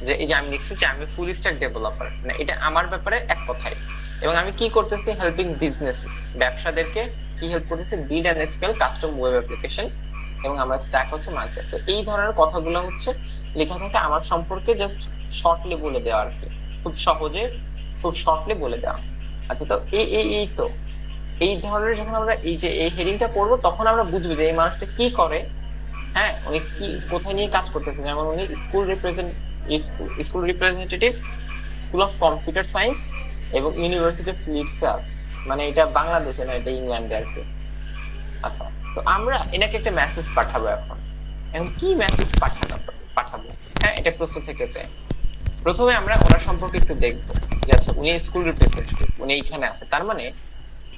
যে এই যে আমি লিখছি যে আমি ফুল স্ট্যাক ডেভেলপার, মানে এটা আমার ব্যাপারে এক কথাই। এবং আমি কি করতেছি, হেল্পিং বিজনেসেস, ব্যবসাদেরকে কি হেল্প করতেছি, build and scale custom web application, এবং আমার স্ট্যাক হচ্ছে মাঝে। তো এই ধরনের কথাগুলো হচ্ছে লেখা থাকে আমার সম্পর্কে, জাস্ট শর্টলি বলে দেওয়া আর কি, খুব সহজে, খুব শর্টলি বলে দেওয়া। আচ্ছা, তো এই তো এই ধরনের যখন আমরা এই যে এই হেডিংটা পড়বো, তখন আমরা বুঝবো যে এই মানুষটা কি করে। হ্যাঁ, উনি কি কোথায় নিয়ে কাজ করতেছে। যেমন উনি school representative, school of computer science এবং ইউনিভার্সিটি অফ লিডসে আছে। মানে এটা বাংলাদেশে না, এটা ইংল্যান্ডে আর কি। আচ্ছা, তো আমরা এনাকে একটা মেসেজ পাঠাবো এখন। এখন কি মেসেজ পাঠাবো? হ্যাঁ, এটা প্রশ্ন থেকে যায়। প্রথমে আমরা ওনার সম্পর্কে একটু দেখবো যে আচ্ছা উনি স্কুল রিপ্রেজেন্টেটিভ, উনি এইখানে আছে, তার মানে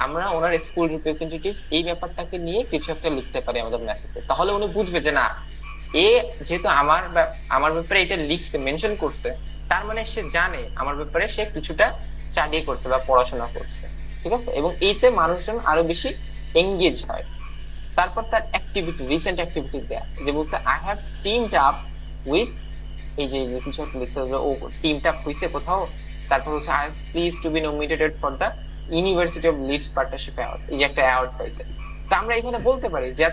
আমরা ওনার স্কুল রিপ্রেজেন্টেটিভ এই ব্যাপারটাকে নিয়ে কিছু একটা লিখতে পারি আমাদের মেসেজে। তাহলে উনি বুঝবে যে না, এ যেহেতু আমার ব্যাপারে এটা লিখছে, মেনশন করছে, তার মানে সে জানে আমার ব্যাপারে, সে কিছুটা স্টাডি করছে বা পড়াশোনা করছে, ঠিক আছে। এবং এইতে মানুষজন আরো বেশি এঙ্গেজ হয়। তারপর তার অ্যাক্টিভিটি, রিসেন্ট অ্যাক্টিভিটি দেয়া, যে বলছে আই হ্যাভ টিমড আপ উইথ, এই যে কিছু একটা লিখছে যে ও টিমটা হইছে কোথাও। তারপর হচ্ছে I am pleased to be nominated for the University of Leeds partnership award, এই যে একটা অ্যাওয়ার্ড পাইছে। তো আমরা এখানে বলতে পারি যে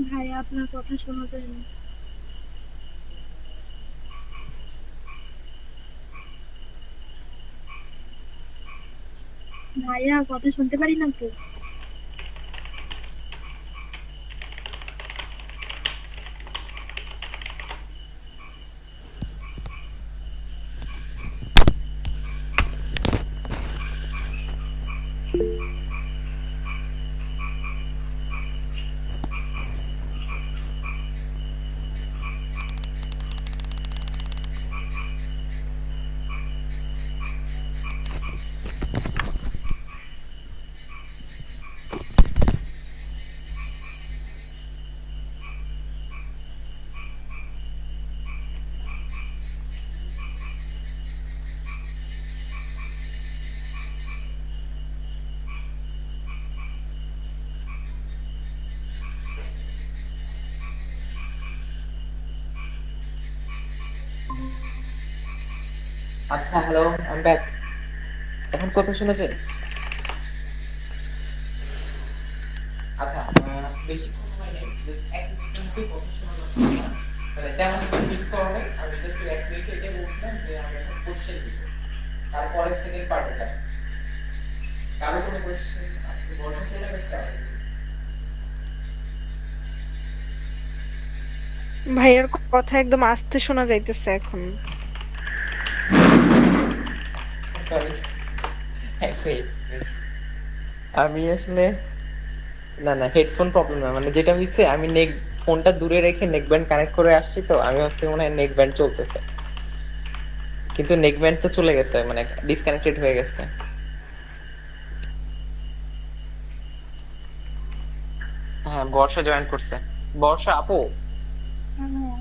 ভাইয়া আপনার কথা শোনা যায় না। ভাইয়া কথা শুনতে পারি না তো। আচ্ছা হ্যালো, আই এম ব্যাক। এখন কথা শোনা যায়? আচ্ছা, বেশিক্ষণ হয় নাই, just এক মিনিটের মধ্যে কথা শোনা যাচ্ছে না। মানে তেমন কিছু মিস করা নাই, আমি জাস্ট এক মিনিটে এটা বলছিলাম যে আমরা এখন কোশ্চেন দিব, তারপরে সেকেন্ড পার্টে যাব। কারো কোনো কোশ্চেন? আজকে বর্ষা চলে গেছে। ভাইয়ার কথা একদম আস্তে শোনা যাইতেছে এখন। সরি, আমি আসলে, না না, হেডফোন প্রবলেম না, মানে যেটা হয়েছে আমি নেক ফোনটা দূরে রেখে নেক ব্যান্ড কানেক্ট করে আসছি, তো আমি ভাবছি মনে হয় নেক ব্যান্ড চলতেছে, কিন্তু নেক ব্যান্ড তো চলে গেছে, মানে ডিসকানেক্টেড হয়ে গেছে। বর্ষা জয়েন করছে। বর্ষা আপু, হ্যাঁ ভাইয়া।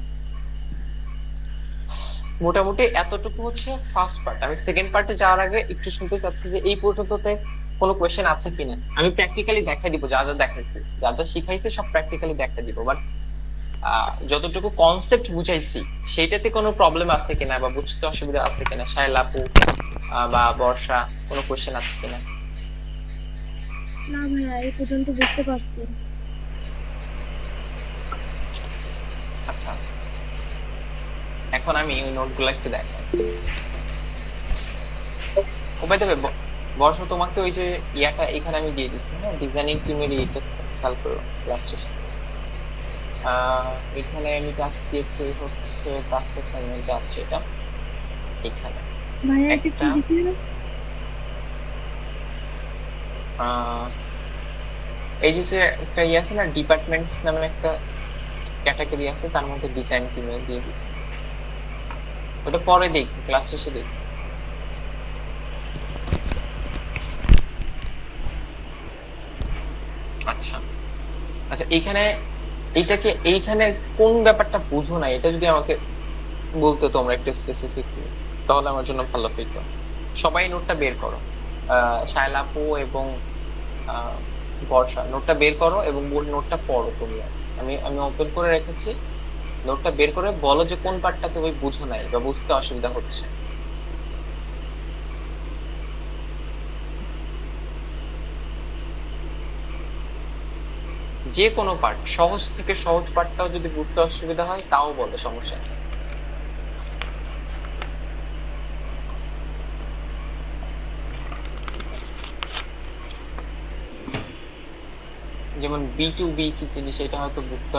মোটামুটি এতটুকু হচ্ছে ফার্স্ট পার্ট। আমি সেকেন্ড পার্টে যাওয়ার আগে একটু শুনতে চাচ্ছি যে এই পর্যন্ততে কোনো কোয়েশ্চেন আছে কিনা। আমি প্র্যাকটিক্যালি দেখাই দিব, যা যা দেখাইছি, যা যা শিখাইছি সব প্র্যাকটিক্যালি দেখাই দিব, বাট যতটুকু কনসেপ্ট বুঝাইছি সেইটাতে কোনো প্রবলেম আছে কিনা বা বুঝতে অসুবিধা আছে কিনা, সাহেল আপু বা বর্ষা কোনো কোয়েশ্চেন আছে কিনা। না ভাইয়া, এই পর্যন্ত বুঝতে পারছি। আচ্ছা, এখন আমি ওই নোটগুলো একটু দেখাই। ও বাই দ্য ওয়ে, বর্ষ তোমাকে ওই যে ইয়াটা এখানে আমি দিয়ে দিচ্ছি, হ্যাঁ, ডিজাইনিং টিমের এটা খেয়াল করো ক্লাস শেষে। এখানে আমি টাস্ক দিয়েছি হচ্ছে টাস্ক অ্যাসাইনমেন্ট আছে এটা এখানে ভাইয়া এটা কি একটা দিছিল? আহ, এই যে একটা ইয়ে আছে না, ডিপার্টমেন্টস নামে একটা ক্যাটাগরি আছে, তার মধ্যে ডিজাইন টিমে দিয়ে দিচ্ছি। ওটা পরে দেখি, ক্লাস শেষে দেখি। আচ্ছা আচ্ছা, এইখানে কোন ব্যাপারটা বুঝো না, এটা যদি আমাকে বলতে তোমরা একটু স্পেসিফিকলি, তাহলে আমার জন্য ভালো হইতো। সবাই নোটটা বের করো, শায়লা আপু এবং আহ, বর্ষা নোটটা বের করো এবং নোটটা পড়ো তুমি। আমি আমি ওপেন করে রেখেছি, নোটটা বের করে বলো যে কোন পার্টটা তুমি বুঝো নাই বা বুঝতে অসুবিধা হচ্ছে। যে কোনো পার্ট, সহজ থেকে সহজ পার্টটাও যদি বুঝতে অসুবিধা হয় তাও বলো, সমস্যা নেই। যেমন B2B কি জিনিস এটা হয়তো বুঝতে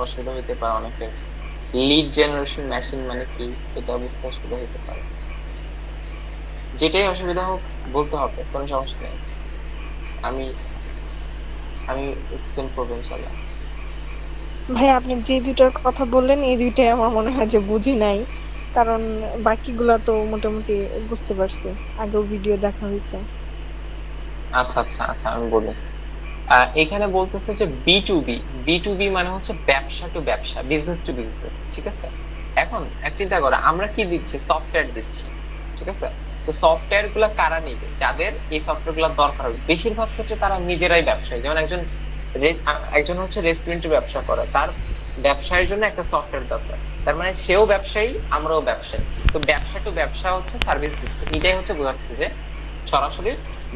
অসুবিধা হতে পারে অনেকের। লিড জেনারেশন মেশিন মানে কি এটা বুঝতে অসুবিধা হতে পারে। যেটাই অসুবিধা হোক বলতে হবে, কোনো সমস্যা নেই। আমি আমি এক্সপ্লেন করবো ইনশাল্লাহ। ভাই আপনি যে দুইটার কথা বললেন এই দুইটাই আমার মনে হয় যে বুঝি নাই, কারণ বাকিগুলা তো মোটামুটি বুঝতে পারছি, আগেও ভিডিও দেখা হয়েছে। আচ্ছা আচ্ছা আচ্ছা, আমি বলি। এখানে বলতেছে যে B2B, B2B মানে হচ্ছে ব্যবসা টু ব্যবসা, বিজনেস টু বিজনেস, ঠিক আছে। এখন এক চিন্তা করো, আমরা কি দিচ্ছি, সফটওয়্যার দিচ্ছি, ঠিক আছে। তো সফটওয়্যার গুলা কারা নিবে, যাদের এই সফটওয়্যার গুলা দরকার হবে, বেশিরভাগ ক্ষেত্রে তারা নিজেরাই ব্যবসায়ী। যেমন একজন হচ্ছে রেস্টুরেন্টের ব্যবসা করে, তার ব্যবসায়ের জন্য একটা সফটওয়্যার দরকার, তার মানে সেও ব্যবসায়ী আমরাও ব্যবসায়ী। তো ব্যবসা টু ব্যবসা হচ্ছে সার্ভিস দিচ্ছে, এটাই হচ্ছে বোঝাচ্ছে যে সরাসরি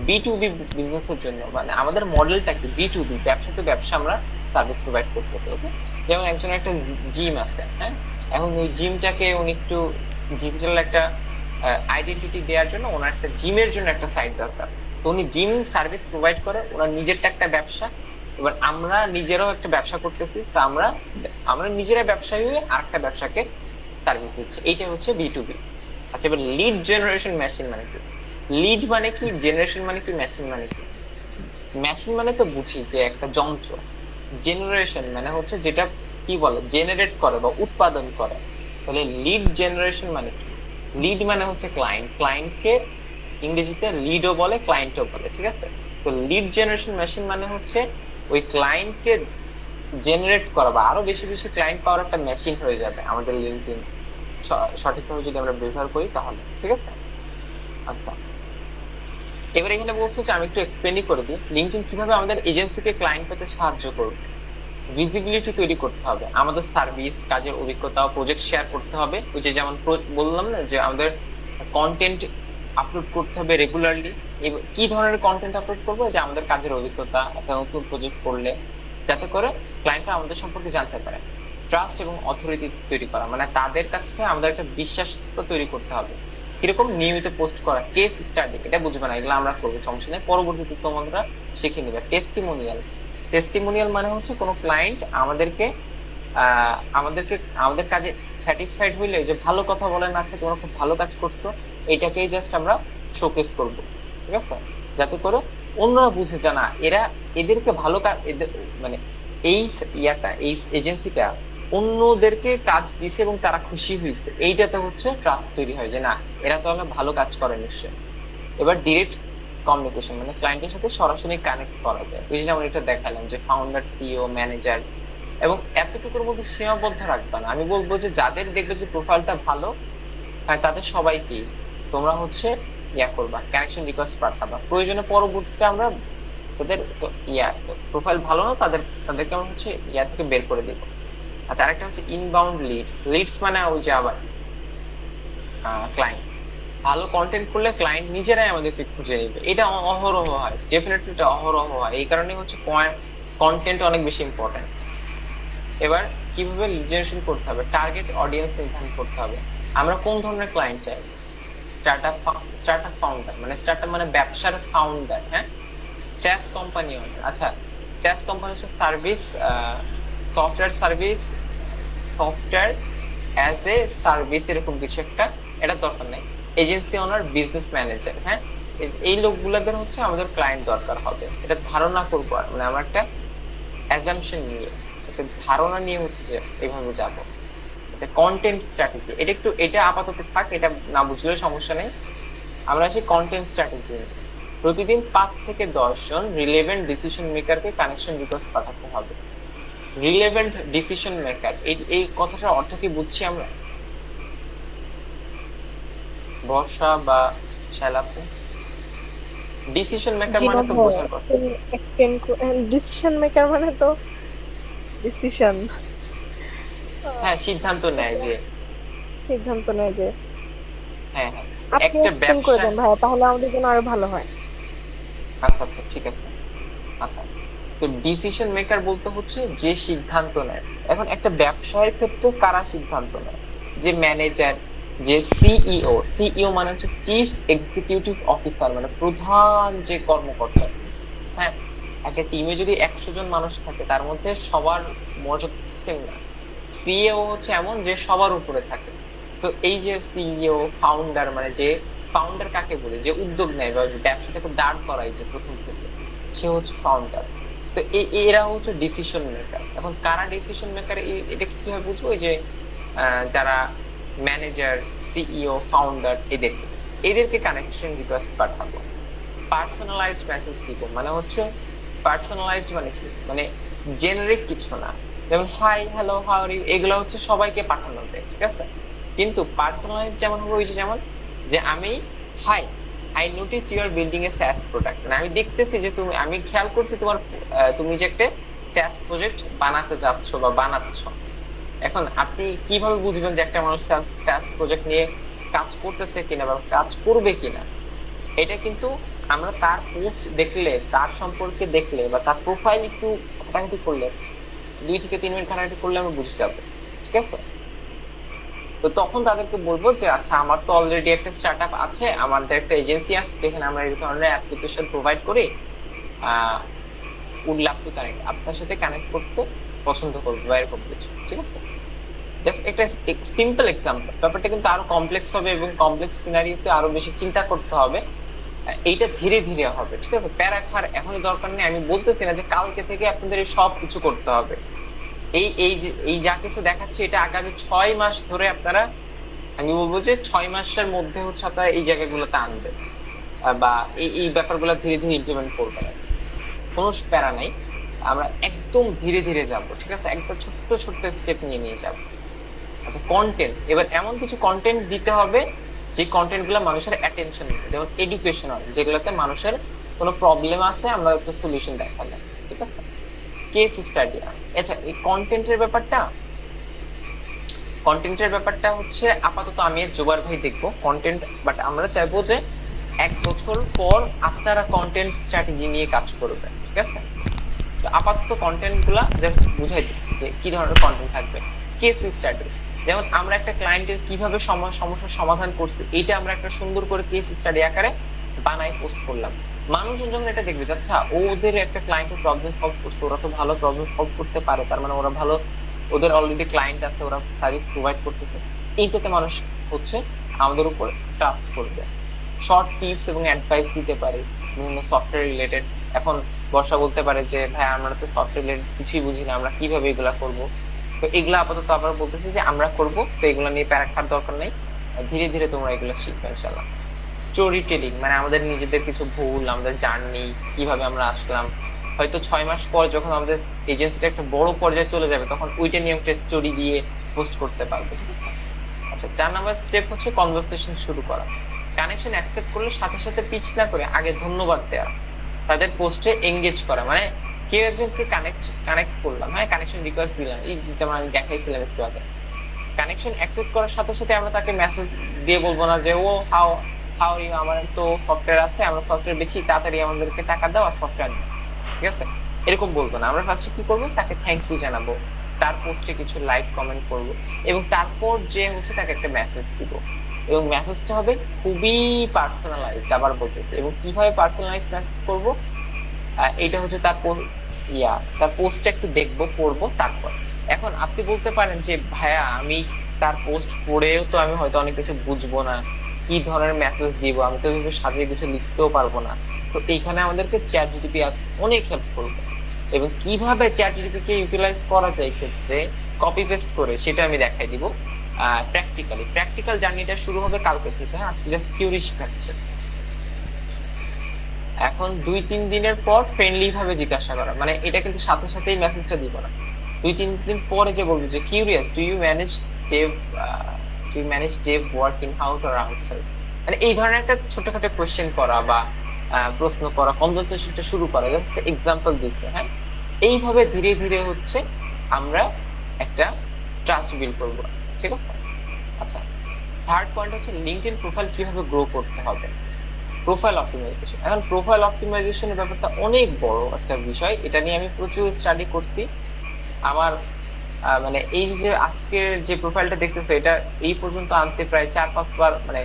B2B বিজনেসের জন্য, মানে আমাদের মডেলটা কি B2B, ব্যবসা টু ব্যবসা আমরা সার্ভিস প্রোভাইড করতেছি, ওকে। যেমন একজন একটা জিম আছে, হ্যাঁ, এখন ওই জিমটাকে উনি একটু ডিজিটাল একটা আইডেন্টিটি দেওয়ার জন্য ওনার একটা জিমের জন্য একটা সাইট দরকার। তো উনি জিম সার্ভিস প্রোভাইড করে, ওনার নিজেরটা একটা ব্যবসা। এবার আমরা নিজেরাও একটা ব্যবসা করতেছি, তো আমরা আমরা নিজেরা ব্যবসায়ী হয়ে আরেকটা ব্যবসাকে সার্ভিস দিচ্ছি, এইটা হচ্ছে B2B। আচ্ছা, এবার লিড জেনারেশন মেশিন মানে কি, লিড মানে কি, জেনারেশন মানে কি, মেশিন মানে কি। মেশিন মানে তো বুঝি যে একটা যন্ত্র, জেনারেশন মানে হচ্ছে যেটা কি বলে জেনারেট করে বা উৎপাদন করে। তাহলে লিড জেনারেশন মানে কি, লিড মানে হচ্ছে ক্লায়েন্ট, ক্লায়েন্টকে ইংরেজিতে লিডও বলে ক্লায়েন্টও বলে, ঠিক আছে। তো লিড জেনারেশন মেশিন মানে হচ্ছে ওই ক্লায়েন্টকে জেনারেট করা বা আরো বেশি বেশি ক্লায়েন্ট পাওয়ার একটা মেশিন হয়ে যাবে আমাদের লিঙ্কডইন, সঠিকভাবে যদি আমরা ব্যবহার করি তাহলে, ঠিক আছে। আচ্ছা, এবার এখানে বলছে যে আমি একটু এক্সপ্লেনই করে দিই, লিঙ্কডইন কিভাবে আমাদের এজেন্সিকে ক্লায়েন্ট পেতে সাহায্য করবে। ভিজিবিলিটি তৈরি করতে হবে, আমাদের সার্ভিস, কাজের অভিজ্ঞতা, প্রজেক্ট শেয়ার করতে হবে। ওই যে যেমন বললাম না যে আমাদের কন্টেন্ট আপলোড করতে হবে রেগুলারলি। কি ধরনের কন্টেন্ট আপলোড করবো, যে আমাদের কাজের অভিজ্ঞতা, একটা নতুন প্রজেক্ট করলে, যাতে করে ক্লায়েন্টরা আমাদের সম্পর্কে জানতে পারে। ট্রাস্ট এবং অথরিটি তৈরি করা, মানে তাদের কাছে আমাদের একটা বিশ্বাসতা তৈরি করতে হবে। কিরকম, নিয়মিত পোস্ট করা, কেস স্টাডি, এটা বুঝবে না, এগুলো আমরা করবো, সমস্যা নেই, পরবর্তীতে তোমরা শিখে নিবে। টেস্টিমোনিয়াল, টেস্টিমোনিয়াল মানে হচ্ছে কোনো ক্লায়েন্ট আমাদেরকে আমাদের কাজে স্যাটিসফাইড হইলে যে ভালো কথা বলেন, আছে তোমরা খুব ভালো কাজ করছো, এটাকেই জাস্ট আমরা শোকেস করব, ঠিক আছে। যাতে করে অন্যরা বুঝে যে না, এদেরকে ভালো কাজ, মানে এই এই এজেন্সিটা অন্যদেরকে কাজ দিছে এবং তারা খুশি হয়েছে, এইটাতে হচ্ছে ট্রাস্ট তৈরি হয় যে না, এরা তো আমরা ভালো কাজ করে নিশ্চয়। এবার ডিরেক্ট কমিউনিকেশন, মানে ক্লায়েন্টের সাথে সরাসরি কানেক্ট করা যায়। ওই যে যেমন এটা দেখালাম যে ফাউন্ডার, সিইও, ম্যানেজার, এবং এতটুকুর মধ্যে সীমাবদ্ধ রাখবা না। আমি বলবো যে যাদের দেখবে যে প্রোফাইলটা ভালো, তাদের সবাইকে তোমরা হচ্ছে করবা, কানেকশন রিকোয়েস্ট পাঠাবা। প্রয়োজনে পরবর্তীতে আমরা যাদের প্রোফাইল ভালো না তাদেরকে আমরা হচ্ছে থেকে বের করে দিব। আচ্ছা, আরেকটা হচ্ছে ইনবাউন্ড লিডস। লিডস মানে ওই যে আবার ক্লায়েন্ট। ভালো কন্টেন্ট করলে ক্লায়েন্ট নিজেরাই আমাদেরকে খুঁজে নেবে। এটা অহরহ হয়, ডেফিনেটলি এটা অহরহ হয়। এই কারণে হচ্ছে কন্টেন্ট অনেক বেশি ইম্পর্টেন্ট। এবার কিভাবে লিড জেনারেশন করতে হবে, টার্গেট অডিয়েন্স নির্ধারণ করতে হবে। আমরা কোন ধরনের ক্লায়েন্ট চাই? স্টার্টআপ ফাউন্ডার, মানে স্টার্টআপ মানে ব্যবসার ফাউন্ডার, হ্যাঁ। SaaS কোম্পানি ওনার। আচ্ছা, SaaS কোম্পানি হচ্ছে service, software as a service, এরকম কিছু একটা। এটা দরকার নেই। এজেন্সি ওনার, বিজনেস ম্যানেজার, হ্যাঁ। এই লোকগুলোদের হচ্ছে আমাদের ক্লায়েন্ট দরকার হবে। এটা ধারণা করবো, আর মানে আমরা একটা অ্যাজাম্পশন নিয়ে, একটা ধারণা নিয়ে হচ্ছে যে এইভাবে যাব। আচ্ছা, কন্টেন্ট স্ট্র্যাটেজি, এটা আপাতত থাক, এটা না বুঝলেও সমস্যা নেই। আমরা আসি কন্টেন্ট স্ট্র্যাটেজি। প্রতিদিন 5 থেকে 10 জন রিলেভেন্ট ডিসিশন মেকারকে কানেকশন রিকোয়েস্ট পাঠাতে হবে। রিলেভেন্ট ডিসিশন মেকার, এই কথাটার অর্থ কি বুঝছি আমরা? বর্ষা বা শালাপু, ডিসিশন মেকার জি না মানে তো ভাই, বোঝার কথা। এক্সপ্লেন ডিসিশন মেকার মানে তো ডিসিশন, হ্যাঁ, সিদ্ধান্ত নেয় যে, সিদ্ধান্ত নেয় যে। হ্যাঁ হ্যাঁ, আপনি একটা এক্সপ্লেন করে ব্যবসা। দেন ভাই, তাহলে আমাদের জন্য আরো ভালো হয়। আচ্ছা আচ্ছা, ঠিক আছে। আচ্ছা, তো ডিসিশন মেকার বলতে হচ্ছে যে সিদ্ধান্ত নেয়। এখন একটা ব্যবসায়ের ক্ষেত্রে কারা সিদ্ধান্ত নেয়? যে ম্যানেজার, যে সিইও মানে হচ্ছে চিফ এক্সিকিউটিভ অফিসার, মানে প্রধান যে কর্মকর্তা। হ্যাঁ, একটা টিমে যদি 100 জন মানুষ থাকে, তার মধ্যে সবার মর্যাদা তো সেম না। সিইও হচ্ছে এমন যে সবার উপরে থাকে। তো এই যে সিইও, ফাউন্ডার, মানে যে ফাউন্ডার কাকে বলে, যে উদ্যোগ নেয় বা ব্যবসাটাকে দাঁড় করায় যে প্রথম থেকে, সে হচ্ছে ফাউন্ডার। তো এরা হচ্ছে ডিসিশন মেকার। এখন কারা ডিসিশন মেকার, এটা কিভাবে বুঝবো? ওই যে যারা ম্যানেজার, সিইও, ফাউন্ডার, এদেরকে কানেকশন রিকোয়েস্ট পাঠাবো। পার্সোনালাইজড মেসেজ দিব, মানে হচ্ছে পার্সোনালাইজড মানে কি, মানে জেনারিক কিছু না। যেমন hi, hello, how are you, এগুলো হচ্ছে সবাইকে পাঠানো যায়, ঠিক আছে। কিন্তু পার্সোনালাইজড যেমন হবে ওই যে যেমন যে আমি, hi, I noticed you are building a SaaS product, মানে আমি দেখতেছি যে আমি খেয়াল করছি তোমার তুমি যে একটা SaaS প্রজেক্ট বানাতে যাচ্ছ বা বানাচ্ছ। এখন আপনি কিভাবে বুঝবেন যে একটা মানুষ SaaS প্রজেক্ট নিয়ে কাজ করতেছে কিনা বা কাজ করবে কিনা? এটা কিন্তু আমরা তার পোস্ট দেখলে, তার সম্পর্কে দেখলে, বা তার প্রোফাইল একটু ঘাটাঘাটি করলে, 2 থেকে 3 মিনিট ঘাটাঘাটি করলে আমরা বুঝে যাবো, ঠিক আছে। তো তখন তাদেরকে বলবো যে আচ্ছা, আমার তো অলরেডি একটা স্টার্টআপ আছে, আমাদের একটা এজেন্সি আছে যেখানে আমরা এই ধরনের অ্যাপ্লিকেশন প্রোভাইড করি। উড লাভ টু কানেক্ট, আপনার সাথে কানেক্ট করতে পছন্দ করবো বা এরকম কিছু, ঠিক আছে। জাস্ট একটা সিম্পল এক্সাম্পল। ব্যাপারটা কিন্তু আরো কমপ্লেক্স হবে, এবং কমপ্লেক্স সিনারিওতে আরো বেশি চিন্তা করতে হবে। এইটা ধীরে ধীরে হবে, ঠিক আছে। প্যারা খাওয়ার এখনই দরকার নেই। আমি বলতেছি না যে কালকে থেকে আপনাদের এই সব কিছু করতে হবে। এই যা কিছু দেখাচ্ছে, এটা আগামী 6 মাস ধরে আপনারা, আমি বলবো যে 6 মাসের মধ্যে হচ্ছে আপনারা এই জায়গাগুলোতে আনবেন, বা এই ব্যাপারগুলো ধীরে ধীরে ইমপ্লিমেন্ট করবেন। কোনো প্যারা নাই, আমরা একদম ধীরে ধীরে যাব, ঠিক আছে। একদম ছোট্ট ছোট্ট স্টেপ নিয়ে নিয়ে যাব। আচ্ছা, কন্টেন্ট, এবার এমন কিছু কন্টেন্ট দিতে হবে যে কন্টেন্ট গুলো মানুষের অ্যাটেনশন নেবে, যেমন এডুকেশনাল, যেগুলোতে মানুষের কোনো প্রবলেম আছে আমরা একটা সলিউশন দেখালাম, ঠিক আছে। Case study. আচ্ছা, এই কন্টেন্টের ব্যাপারটা হচ্ছে আপাতত আমি আর জোবার ভাই দেখবো কন্টেন্ট, বাট আমরা চাইবো যে 1 বছর পর আপনারা কন্টেন্ট স্ট্র্যাটেজি নিয়ে কাজ করবেন, ঠিক আছে। তো আপাতত কন্টেন্ট গুলা জাস্ট বুঝাই দিচ্ছি যে কি ধরনের কন্টেন্ট থাকবে। কেস স্টাডি, যেমন আমরা একটা ক্লায়েন্টের কিভাবে সমস্যার সমাধান করছি, এটা আমরা একটা সুন্দর করে কেস স্টাডি আকারে বানাই পোস্ট করলাম। মানুষজন যখন এটা দেখবে, আচ্ছা ওদের একটা ক্লায়েন্টের প্রবলেম সলভ করছে, ওরা তো ভালো প্রবলেম সলভ করতে পারে, তার মানে ওরা ভালো, ওদের অলরেডি ক্লায়েন্ট আছে, ওরা সার্ভিস প্রোভাইড করতেছে, এইটাতে মানুষ হচ্ছে আমাদের উপর ট্রাস্ট করবে। শর্ট টিপস এবং অ্যাডভাইস দিতে পারি বিভিন্ন সফটওয়্যার রিলেটেড। এখন বর্ষা বলতে পারে যে ভাই, আমরা তো সফটওয়্যার রিলেটেড কিছুই বুঝি না, আমরা কিভাবে এগুলা করব। তো এগুলো আপাতত আবার বলতেছি যে আমরা করব, তো এগুলো নিয়ে প্যারা খাওয়ার দরকার নেই, ধীরে ধীরে তোমরা এগুলো শিখবে ইনশাআল্লাহ। স্টোরি টেলিং, মানে আমাদের নিজেদের কিছু ভুল, আমাদের জার্নি, কিভাবে আমরা আসলাম, হয়তো 6 মাস পর যখন আমাদের এজেন্সিটা একটা বড় পর্যায়ে চলে যাবে তখন ওইটা নিয়ে একটা স্টোরি দিয়ে পোস্ট করতে পারবো, ঠিক আছে? আচ্ছা, 4 নাম্বার স্টেপ হচ্ছে কনভারসেশন শুরু করা। কানেকশন অ্যাকসেপ্ট করলে সাথে সাথে পিচ না করে আগে ধন্যবাদ দেওয়া, তাদের পোস্টে এঙ্গেজ করা, মানে কেউ একজনকে কানেক্ট করলাম, হ্যাঁ, কানেকশন রিকোয়েস্ট দিলাম, এই যেমন আমি দেখাইছিলাম একটু আগে। কানেকশন অ্যাকসেপ্ট করার সাথে সাথে আমরা তাকে মেসেজ দিয়ে বলবো না যে ও হাউ হাউ ইউ, আমার তো সফটওয়্যার আছে, আমরা সফটওয়্যার বেচি, তাড়াতাড়ি আমাদেরকে টাকা দাও আর সফটওয়্যার দাও, ঠিক আছে? এরকম বলবো না, আমরা ফার্স্টে কি করবো, তাকে থ্যাংক ইউ জানাবো, তার পোস্টে কিছু লাইক কমেন্ট করবো, এবং তারপর যে হচ্ছে তাকে একটা মেসেজ দিব, এবং মেসেজটা হবে খুবই পার্সোনালাইজড, আবার বলতেছি। এবং কিভাবে পার্সোনালাইজড মেসেজ করব, এটা হচ্ছে তার তার পোস্টটা একটু দেখবো, পড়বো, তারপর। এখন আপনি বলতে পারেন যে ভাইয়া আমি তার পোস্ট পড়েও তো আমি হয়তো অনেক কিছু বুঝবো না, কি ধরনের মেসেজ দিব, আমি তো এভাবে সাজিয়ে কিছু লিখতেও পারবো না। তো এইখানে আমাদেরকে চ্যাট জিটিপি অনেক হেল্প করবে, এবং কিভাবে চ্যাট জিটিপি কে ইউটিলাইজ করা যায় ক্ষেত্রে কপি পেস্ট করে সেটা আমি দেখাই দিব প্র্যাকটিক্যাল জার্নিটা শুরু হবে কালকে থেকে, হ্যাঁ? আজকে জাস্ট থিওরি শেখাচ্ছে। এখন 2-3 দিনের পর ফ্রেন্ডলি ভাবে জিজ্ঞাসা করা, মানে এটা কিন্তু সাথে সাথেই মেসেজটা দিব না, 2-3 দিন পরে যে বলবো যে curious, dev do you manage dev work in house or outside, মানে এই ধরনের একটা ছোটখাটো কোশ্চেন করা বা প্রশ্ন করা, কনভারসেশনটা শুরু করা, জাস্ট একটা এক্সাম্পল দিচ্ছে, হ্যাঁ? এইভাবে ধীরে ধীরে হচ্ছে আমরা একটা ট্রাস্ট বিল্ড করবো, ঠিক আছে? আচ্ছা, থার্ড পয়েন্ট হচ্ছে লিঙ্কডইন প্রোফাইল কিভাবে গ্রো করতে হবে, প্রোফাইল অপটিমাইজেশন। এখন প্রোফাইল অপটিমাইজেশনের ব্যাপারটা অনেক বড় একটা বিষয়, এটা নিয়ে আমি প্রচুর স্টাডি করছি। আমার মানে এই যে আজকের যে প্রোফাইলটা দেখতেছো, এটা এই পর্যন্ত আনতে প্রায় 4-5 বার, মানে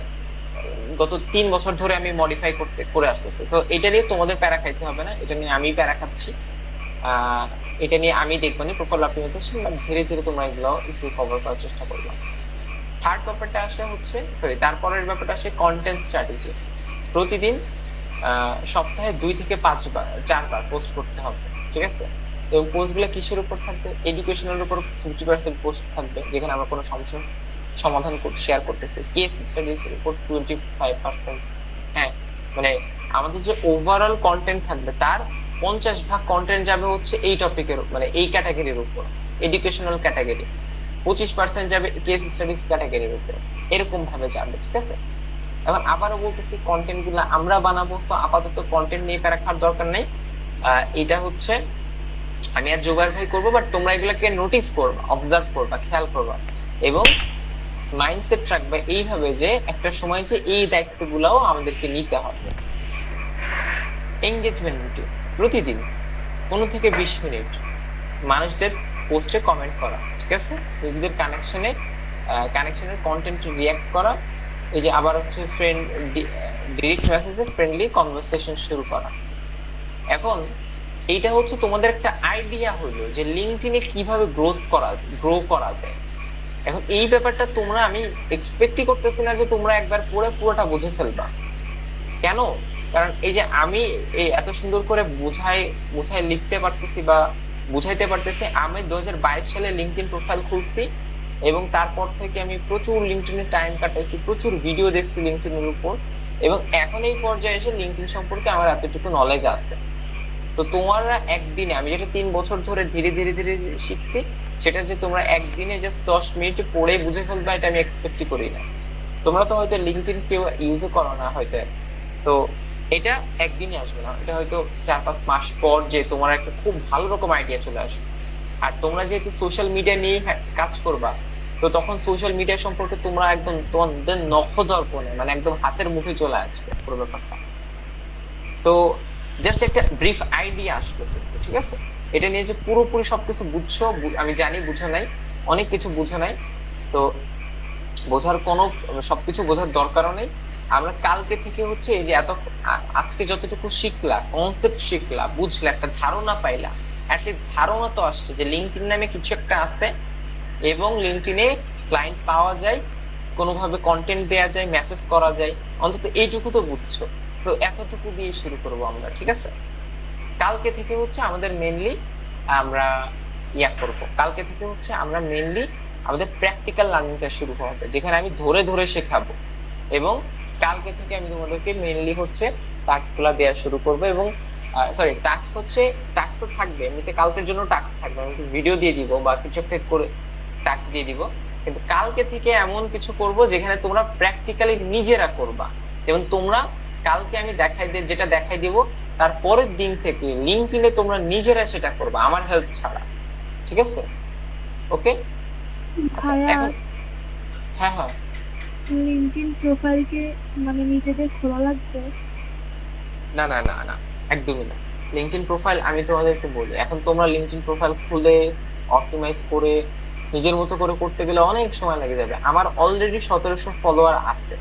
গত 3 বছর ধরে আমি মডিফাই করে আসতেছি। তো এটা নিয়ে তোমাদের প্যারা খাইতে হবে না, এটা নিয়ে আমি প্যারা খাচ্ছি। এটা নিয়ে আমি দেখবো না প্রোফাইল অপটিমাইজেশন, বাট ধীরে ধীরে তোমরা এগুলো একটু কভার করার চেষ্টা করবে। থার্ড ব্যাপারটা আসে হচ্ছে, তারপরের ব্যাপারটা আসে কন্টেন্ট স্ট্র্যাটেজি। প্রতিদিন সপ্তাহে 2 থেকে 4 বার পোস্ট করতে হবে, ঠিক আছে? এবং পোস্ট গুলো কিসের উপর থাকবে, এডুকেশনের উপর 50% পোস্ট থাকবে, যেখানে আমরা কোনো সমস্যার সমাধান শেয়ার করতেছি। কেস স্টাডিজ এর উপর 25%, হ্যাঁ, মানে আমাদের যে ওভারঅল কন্টেন্ট থাকবে তার 50 ভাগ কন্টেন্ট যাবে হচ্ছে এই টপিকের, মানে এই ক্যাটাগরির উপর, এডুকেশনাল ক্যাটাগরি। 25% যাবে কেস স্টাডিজ ক্যাটাগরির উপর, এরকম ভাবে যাবে, ঠিক আছে? এখন আবারও বলতেছি, কন্টেন্ট গুলো আমরা বানাবো, তো আপাতত কন্টেন্ট নিয়ে প্যারা খাওয়ার দরকার নেই। এটা হচ্ছে আমি আর জোগাড় ভাই করবো, বাট তোমরা এগুলোকে নোটিস করবা, অবজার্ভ করবা, খেয়াল করবা, এবং মাইন্ডসেট রাখবে এইভাবে যে একটা সময় যে এই দায়িত্বগুলোও আমাদেরকে নিতে হবে। এঙ্গেজমেন্ট ভিডিও প্রতিদিন 15 থেকে 20 মিনিট মানুষদের পোস্টে কমেন্ট করা, ঠিক আছে? নিজেদের কানেকশনের কন্টেন্ট রিয়াক্ট করা, এই যে আবার হচ্ছে ফ্রেন্ড ডিরেক্ট মেসেজে ফ্রেন্ডলি কনভারসেশন শুরু করা। এখন এইটা হচ্ছে তোমাদের একটা আইডিয়া হলো যে লিঙ্কডইনে কিভাবে গ্রো করা যায়। এখন এই ব্যাপারটা তোমরা, আমি এক্সপেক্টই করতেছি না যে তোমরা একবার পড়ে পুরোটা বুঝে ফেলবা। কেন? কারণ এই যে আমি এই এত সুন্দর করে বুঝাই লিখতে পারতেছি বা বুঝাইতে পারতেছি, আমি 2022 সালে লিঙ্কডইন প্রোফাইল খুলছি, এবং তারপর থেকে আমি প্রচুর লিঙ্কডইনে টাইম কাটাইছি, প্রচুর ভিডিও দেখছি লিঙ্কডইনের উপর, এবং এখন এই পর্যায়ে এসে লিঙ্কডইন সম্পর্কে আমার এতটুকু নলেজ আছে। তো তোমরা একদিনে, আমি যেটা 3 বছর ধরে ধীরে ধীরে ধীরে শিখছি, সেটা যে তোমরা একদিনে জাস্ট 10 মিনিট পড়ে বুঝে ফেলবা, এটা আমি এক্সপেক্টই করি না। তোমরা তো হয়তো লিঙ্কডইন কেউ ইউজও করো না হয়তো, তো এটা একদিনে আসবে না, এটা হয়তো 4-5 মাস পর যে তোমার একটা খুব ভালো রকম আইডিয়া চলে আসবে। আর তোমরা যেহেতু সোশ্যাল মিডিয়া নিয়ে কাজ করবা, তো তখন সোশ্যাল মিডিয়া সম্পর্কে তোমরা একদম তোমাদের নখদর্পণে, মানে একদম হাতের মুঠে চলে আসবে পুরো ব্যাপারটা। তো জাস্ট একটা ব্রিফ আইডিয়া আসলো, ঠিক আছে? এটা নিয়ে যে পুরোপুরি সবকিছু বুঝছো, আমি জানি বুঝো নাই, অনেক কিছু বুঝো নাই, তো বোঝার কোনো, সবকিছু বোঝার দরকারও নেই। আমরা কালকে থেকে হচ্ছে এই যে আজকে যতটুকু শিখলা, কনসেপ্ট শিখলা, বুঝলা, একটা ধারণা পাইলা, অ্যাটলিস্ট ধারণা তো আসছে যে লিঙ্কডইন নামে কিছু একটা আছে, এবং লিঙ্কডইনে ক্লায়েন্ট পাওয়া যায়, কোনোভাবে কন্টেন্ট দেয়া যায়, মেসেজ করা যায়, অন্তত এইটুকু তো বুঝছো। সো এতটুকু দিয়ে শুরু করবো আমরা, ঠিক আছে? কালকে থেকে হচ্ছে আমাদের মেইনলি আমরা কালকে থেকে হচ্ছে আমরা মেইনলি আমাদের প্র্যাকটিক্যাল লার্নিংটা শুরু হবে, যেখানে আমি ধরে ধরে শেখাবো, এবং কালকে থেকে আমি তোমাদেরকে মেইনলি হচ্ছে টাস্ক গুলা দেওয়া শুরু করবো, এবং সরি টাস্ক তো থাকবে এমনিতে, কালকের জন্য টাস্ক থাকবে, আমি ভিডিও দিয়ে দিব বা কিছু একটা করে টাস্ক দিয়ে দিব। কিন্তু কালকে থেকে এমন কিছু করব যেখানে তোমরা প্র্যাকটিক্যালি নিজেরা করবা। যেমন তোমরা কালকে আমি যেটা দেখাই দিব, তার পরের দিন থেকে লিঙ্কডইনে তোমরা নিজেরা সেটা করবা আমার হেল্প ছাড়া। ঠিক আছে? ওকে। আচ্ছা ভাইয়া এখন হ্যাঁ হ্যাঁ লিঙ্কডইন প্রোফাইলকে মানে নিজেদের খোলা লাগবে? না না না না, একদমই না। লিঙ্কডইন প্রোফাইল আমি তোমাদেরকে বলি, এখন তোমরা লিঙ্কডইন প্রোফাইল খুলে অপটিমাইজ করে নিজের মতো করে করতে গেলে অনেক সময় লেগে যাবে। আমার অলরেডি 1700 ফলোয়ার আছে,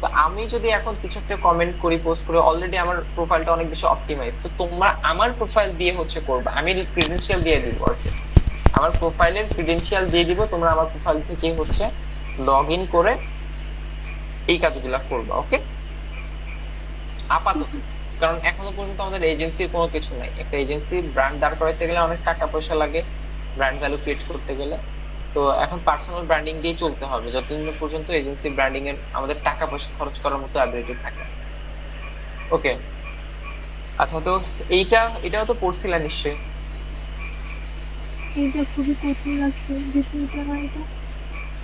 তো আমি যদি এখন কিছু একটা কমেন্ট করি, পোস্ট করি, অলরেডি আমার প্রোফাইলটা অনেক বেশি অপটিমাইজ। তো তোমরা আমার প্রোফাইল দিয়ে হচ্ছে করবে, আমি ক্রিডেন্সিয়াল দিয়ে দিব আর কি, আমার প্রোফাইলের ক্রিডেন্সিয়াল দিয়ে দিব, তোমরা আমার প্রোফাইল থেকে হচ্ছে লগ ইন করে এই কাজগুলা করবা। ওকে, আপাতত। কারণ এখনো পর্যন্ত আমাদের এজেন্সির কোনো কিছু নাই। একটা এজেন্সি ব্র্যান্ড দাঁড় করাতে গেলে অনেক টাকা পয়সা লাগে, ব্র্যান্ড ভ্যালু ক্রিয়েট করতে গেলে। তো এখন পার্সোনাল ব্র্যান্ডিং দিয়ে চলতে হবে যতদিন না পর্যন্ত এজেন্সি ব্র্যান্ডিং এর আমাদের টাকা পয়সা খরচ করার মতো অ্যাবিলিটি থাকে। ওকে, আচ্ছা তো এটাও তো পড়ছিলা নিশ্চয়ই। এটা খুবই কঠিন লাগছে, দ্বিতীয়টা না এটা?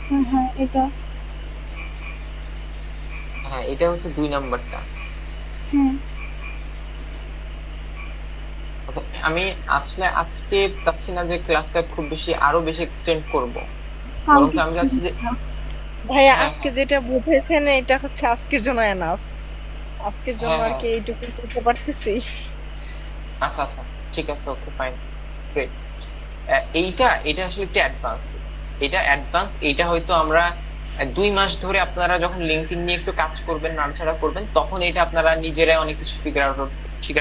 হ্যাঁ হ্যাঁ এটা। হ্যাঁ, এটা হচ্ছে 2 নাম্বারটা। হ্যাঁ আচ্ছা, আমি আসলে আজকে চাচ্ছি না যে ক্লাসটা খুব বেশি আরো বেশি এক্সটেন্ড করব, বরং কালকে আমি থেকে চাচ্ছি যে দিচ্ছা? ভাইয়া হ্যাঁ আজকে হ্যাঁ যেটা বুঝেছেন এটা হচ্ছে আজকের জন্য এনাফ। আজকের জন্য হ্যাঁ আর হ্যাঁ কি এইটুকু করতে পারতেছি। আচ্ছা আচ্ছা, ঠিক আছে, ওকে ফাইন, গ্রেট। এটা আসলে একটু অ্যাডভান্স, এটা হয়তো আমরা 2 মাস ধরে আপনারা যখন লিঙ্কডইন নিয়ে একটু কাজ করবেন, নাড়াচাড়া করবেন, তখন এটা আপনারা নিজেরাই অনেক কিছু ফিগার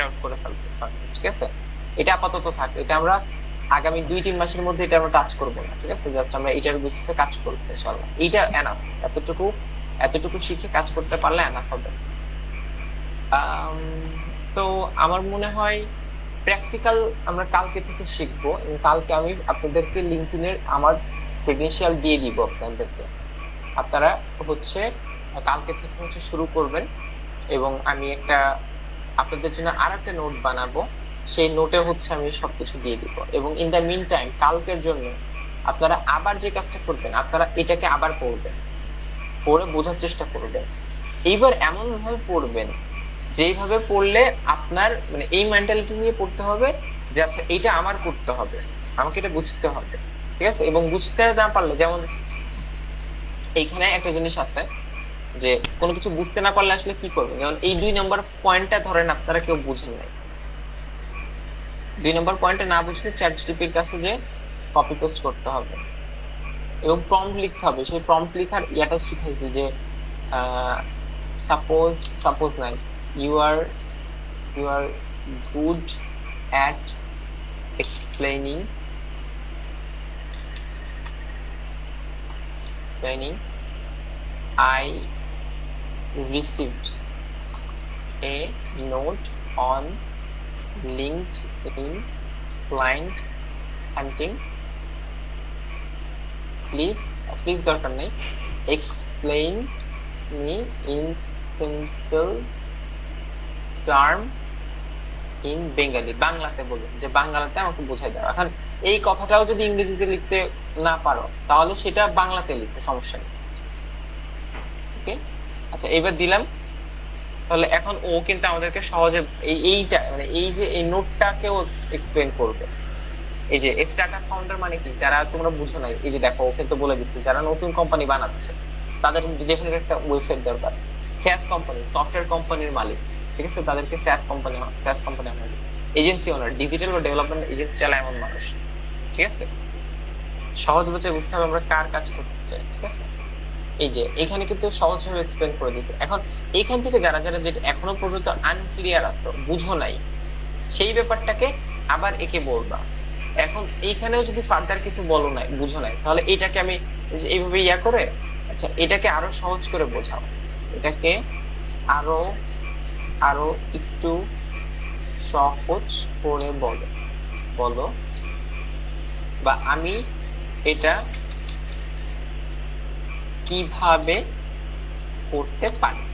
আউট করে ফেলতে পারবেন। ঠিক আছে, এটা আপাতত থাক, এটা আমরা আগামী 2-3 মাসের মধ্যে এটা আমরা টাচ করবো না। ঠিক আছে, জাস্ট আমরা এটার বেসিসে কাজ করবো ইনশাআল্লাহ। এইটা এনাফ, এতটুকু এতটুকু শিখে কাজ করতে পারলে এনাফ হবে। আম, তো আমার মনে হয় প্র্যাকটিক্যাল আমরা কালকে থেকে শিখবো, এবং কালকে আমি আপনাদেরকে লিঙ্কডইনের আমার ক্রেডেনশিয়াল দিয়ে দিব আপনাদেরকে। আপনারা হচ্ছে কালকে থেকে হচ্ছে শুরু করবেন, এবং আমি আপনাদের জন্য আর একটা নোট বানাবো, সেই নোটে হচ্ছে আমি সবকিছু দিয়ে দিব। এবং ইন দ্য মিন টাইম কালকের জন্য আপনারা আবার যে কাজটা করবেন, আপনারা এটাকে আবার পড়বেন, পড়ে বোঝার চেষ্টা করবেন। এইবার এমন ভাবে পড়বেন যেইভাবে পড়লে আপনার মানে এই মেন্টালিটি নিয়ে পড়তে হবে যে আচ্ছা এটা আমার করতে হবে, আমাকে এটা বুঝতে হবে। ঠিক আছে, এবং বুঝতে না পারলে, যেমন এইখানে একটা জিনিস আছে যে কোনো কিছু বুঝতে না পারলে আসলে কি করবেন, যেমন এই 2 নম্বর পয়েন্টটা ধরেন আপনারা কেউ বুঝেন নাই, 2 নম্বর পয়েন্টটা না বুঝলে চ্যাট জিপিটির কাছে যে কপি পেস্ট করতে হবে এবং প্রম্পট লিখতে হবে। সেই প্রম্পট লেখার ইয়াটা শিখাইছি যে সাপোজ নাই, you are you are good at explaining I received a note on LinkedIn client hunting, please দরকার নেই, explain me in simple terms in Bengali, বাংলাতে বলুন, যে বাংলাতে আমাকে বোঝাই দাও। এখন এই কথাটাও যদি ইংরেজিতে লিখতে না পারো তাহলে সেটা বাংলাতে লিখতে সমস্যা নেই। ওকে, আচ্ছা এবার দিলাম। তাহলে এখন ও কিন্তু আমাদেরকে সহজে এইটা মানে এই যে এই নোটটাকেও এক্সপ্লেন করবে। এই যে স্টার্টআপ ফাউন্ডার মানে কি, যারা তোমরা বুঝো নাই, এই যে দেখো ও কিন্তু বলে দিচ্ছে যারা নতুন কোম্পানি বানাচ্ছে তাদের যেখানে একটা ওয়েবসাইট দরকার, স্যাস কোম্পানি, সফটওয়্যার কোম্পানির মালিক, ঠিক আছে, তাদেরকে স্যাস কোম্পানি আমরা এজেন্সি ওনার, ডিজিটাল বা ডেভেলপমেন্ট এজেন্সি চালায় এমন মানুষ। ঠিক আছে, সহজ ভাবে বুঝতে হবে আমরা কার কাজ করতে চাই। ঠিক আছে, এই যে এখানে কিন্তু সহজভাবে এক্সপ্লেন করে দিয়েছে। এখন এইখান থেকে যারা যারা যেটা এখনো পর্যন্ত আনক্লিয়ার আছো, বুঝো নাই, সেই ব্যাপারটাকে আবার একে বলবা। এখন এইখানেও যদি ফার্দার কিছু বলো নাই, বুঝো নাই, তাহলে এটাকে আমি এইভাবে করে, আচ্ছা এটাকে আরো সহজ করে বোঝাও, এটাকে আরো আরো একটু সহজ করে বলো বলো বা আমি এটা কিভাবে করতে পারি।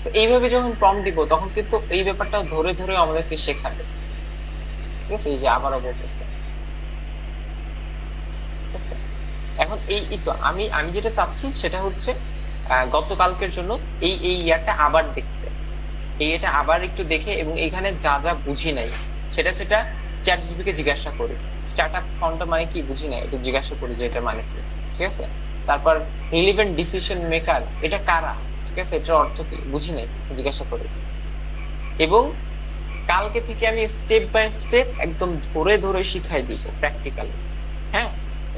আছে, এইভাবে যখন প্রম্পট দিব তখন কিন্তু এই ব্যাপারটা ধরে ধরে আমাদেরকে শেখাবে। ঠিক আছে, এই যে আবারও বলতেছে। ঠিক আছে, এখন এই তো আমি আমি যেটা চাচ্ছি সেটা হচ্ছে গতকালকের জন্য এই ইয়ারটা আবার দেখতে, এটা আবার একটু দেখে এবং এখানে যা যা বুঝি নাই সেটা সেটা চ্যাট জিপিটি কে জিজ্ঞাসা করি। স্টার্টআপ ফাউন্ডার মানে কি বুঝি নাই, এটা জিজ্ঞাসা করি যে এটা মানে কি। ঠিক আছে, তারপর রিলিভেন্ট ডিসিশন মেকার এটা কারা, ঠিক আছে, এটার অর্থ কি বুঝি নাই, জিজ্ঞাসা করি। এবং কালকে থেকে আমি স্টেপ বাই স্টেপ একদম ধরে ধরে শিখাই দিব প্র্যাকটিক্যালি। হ্যাঁ,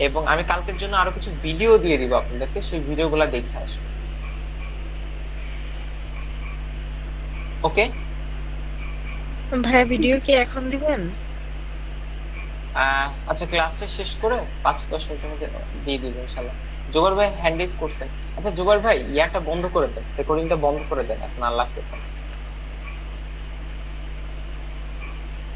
এবং আমি কালকের জন্য আরো কিছু ভিডিও দিয়ে দিব আপনাদেরকে, সেই ভিডিওগুলো দেখে আসুন। ওকে, ভাইয়া ভিডিও কি এখন দিবেন? আচ্ছা ক্লাসটা শেষ করে 5-10 মিনিটের মধ্যে দিয়ে দিব ইনশাল্লাহ। জোগাড় ভাই হ্যান্ড রেজ করছেন। আচ্ছা জোগাড় ভাই ইয়াটা বন্ধ করে দেন, রেকর্ডিংটা বন্ধ করে দেন এখন, আল্লাহ হাফেজ।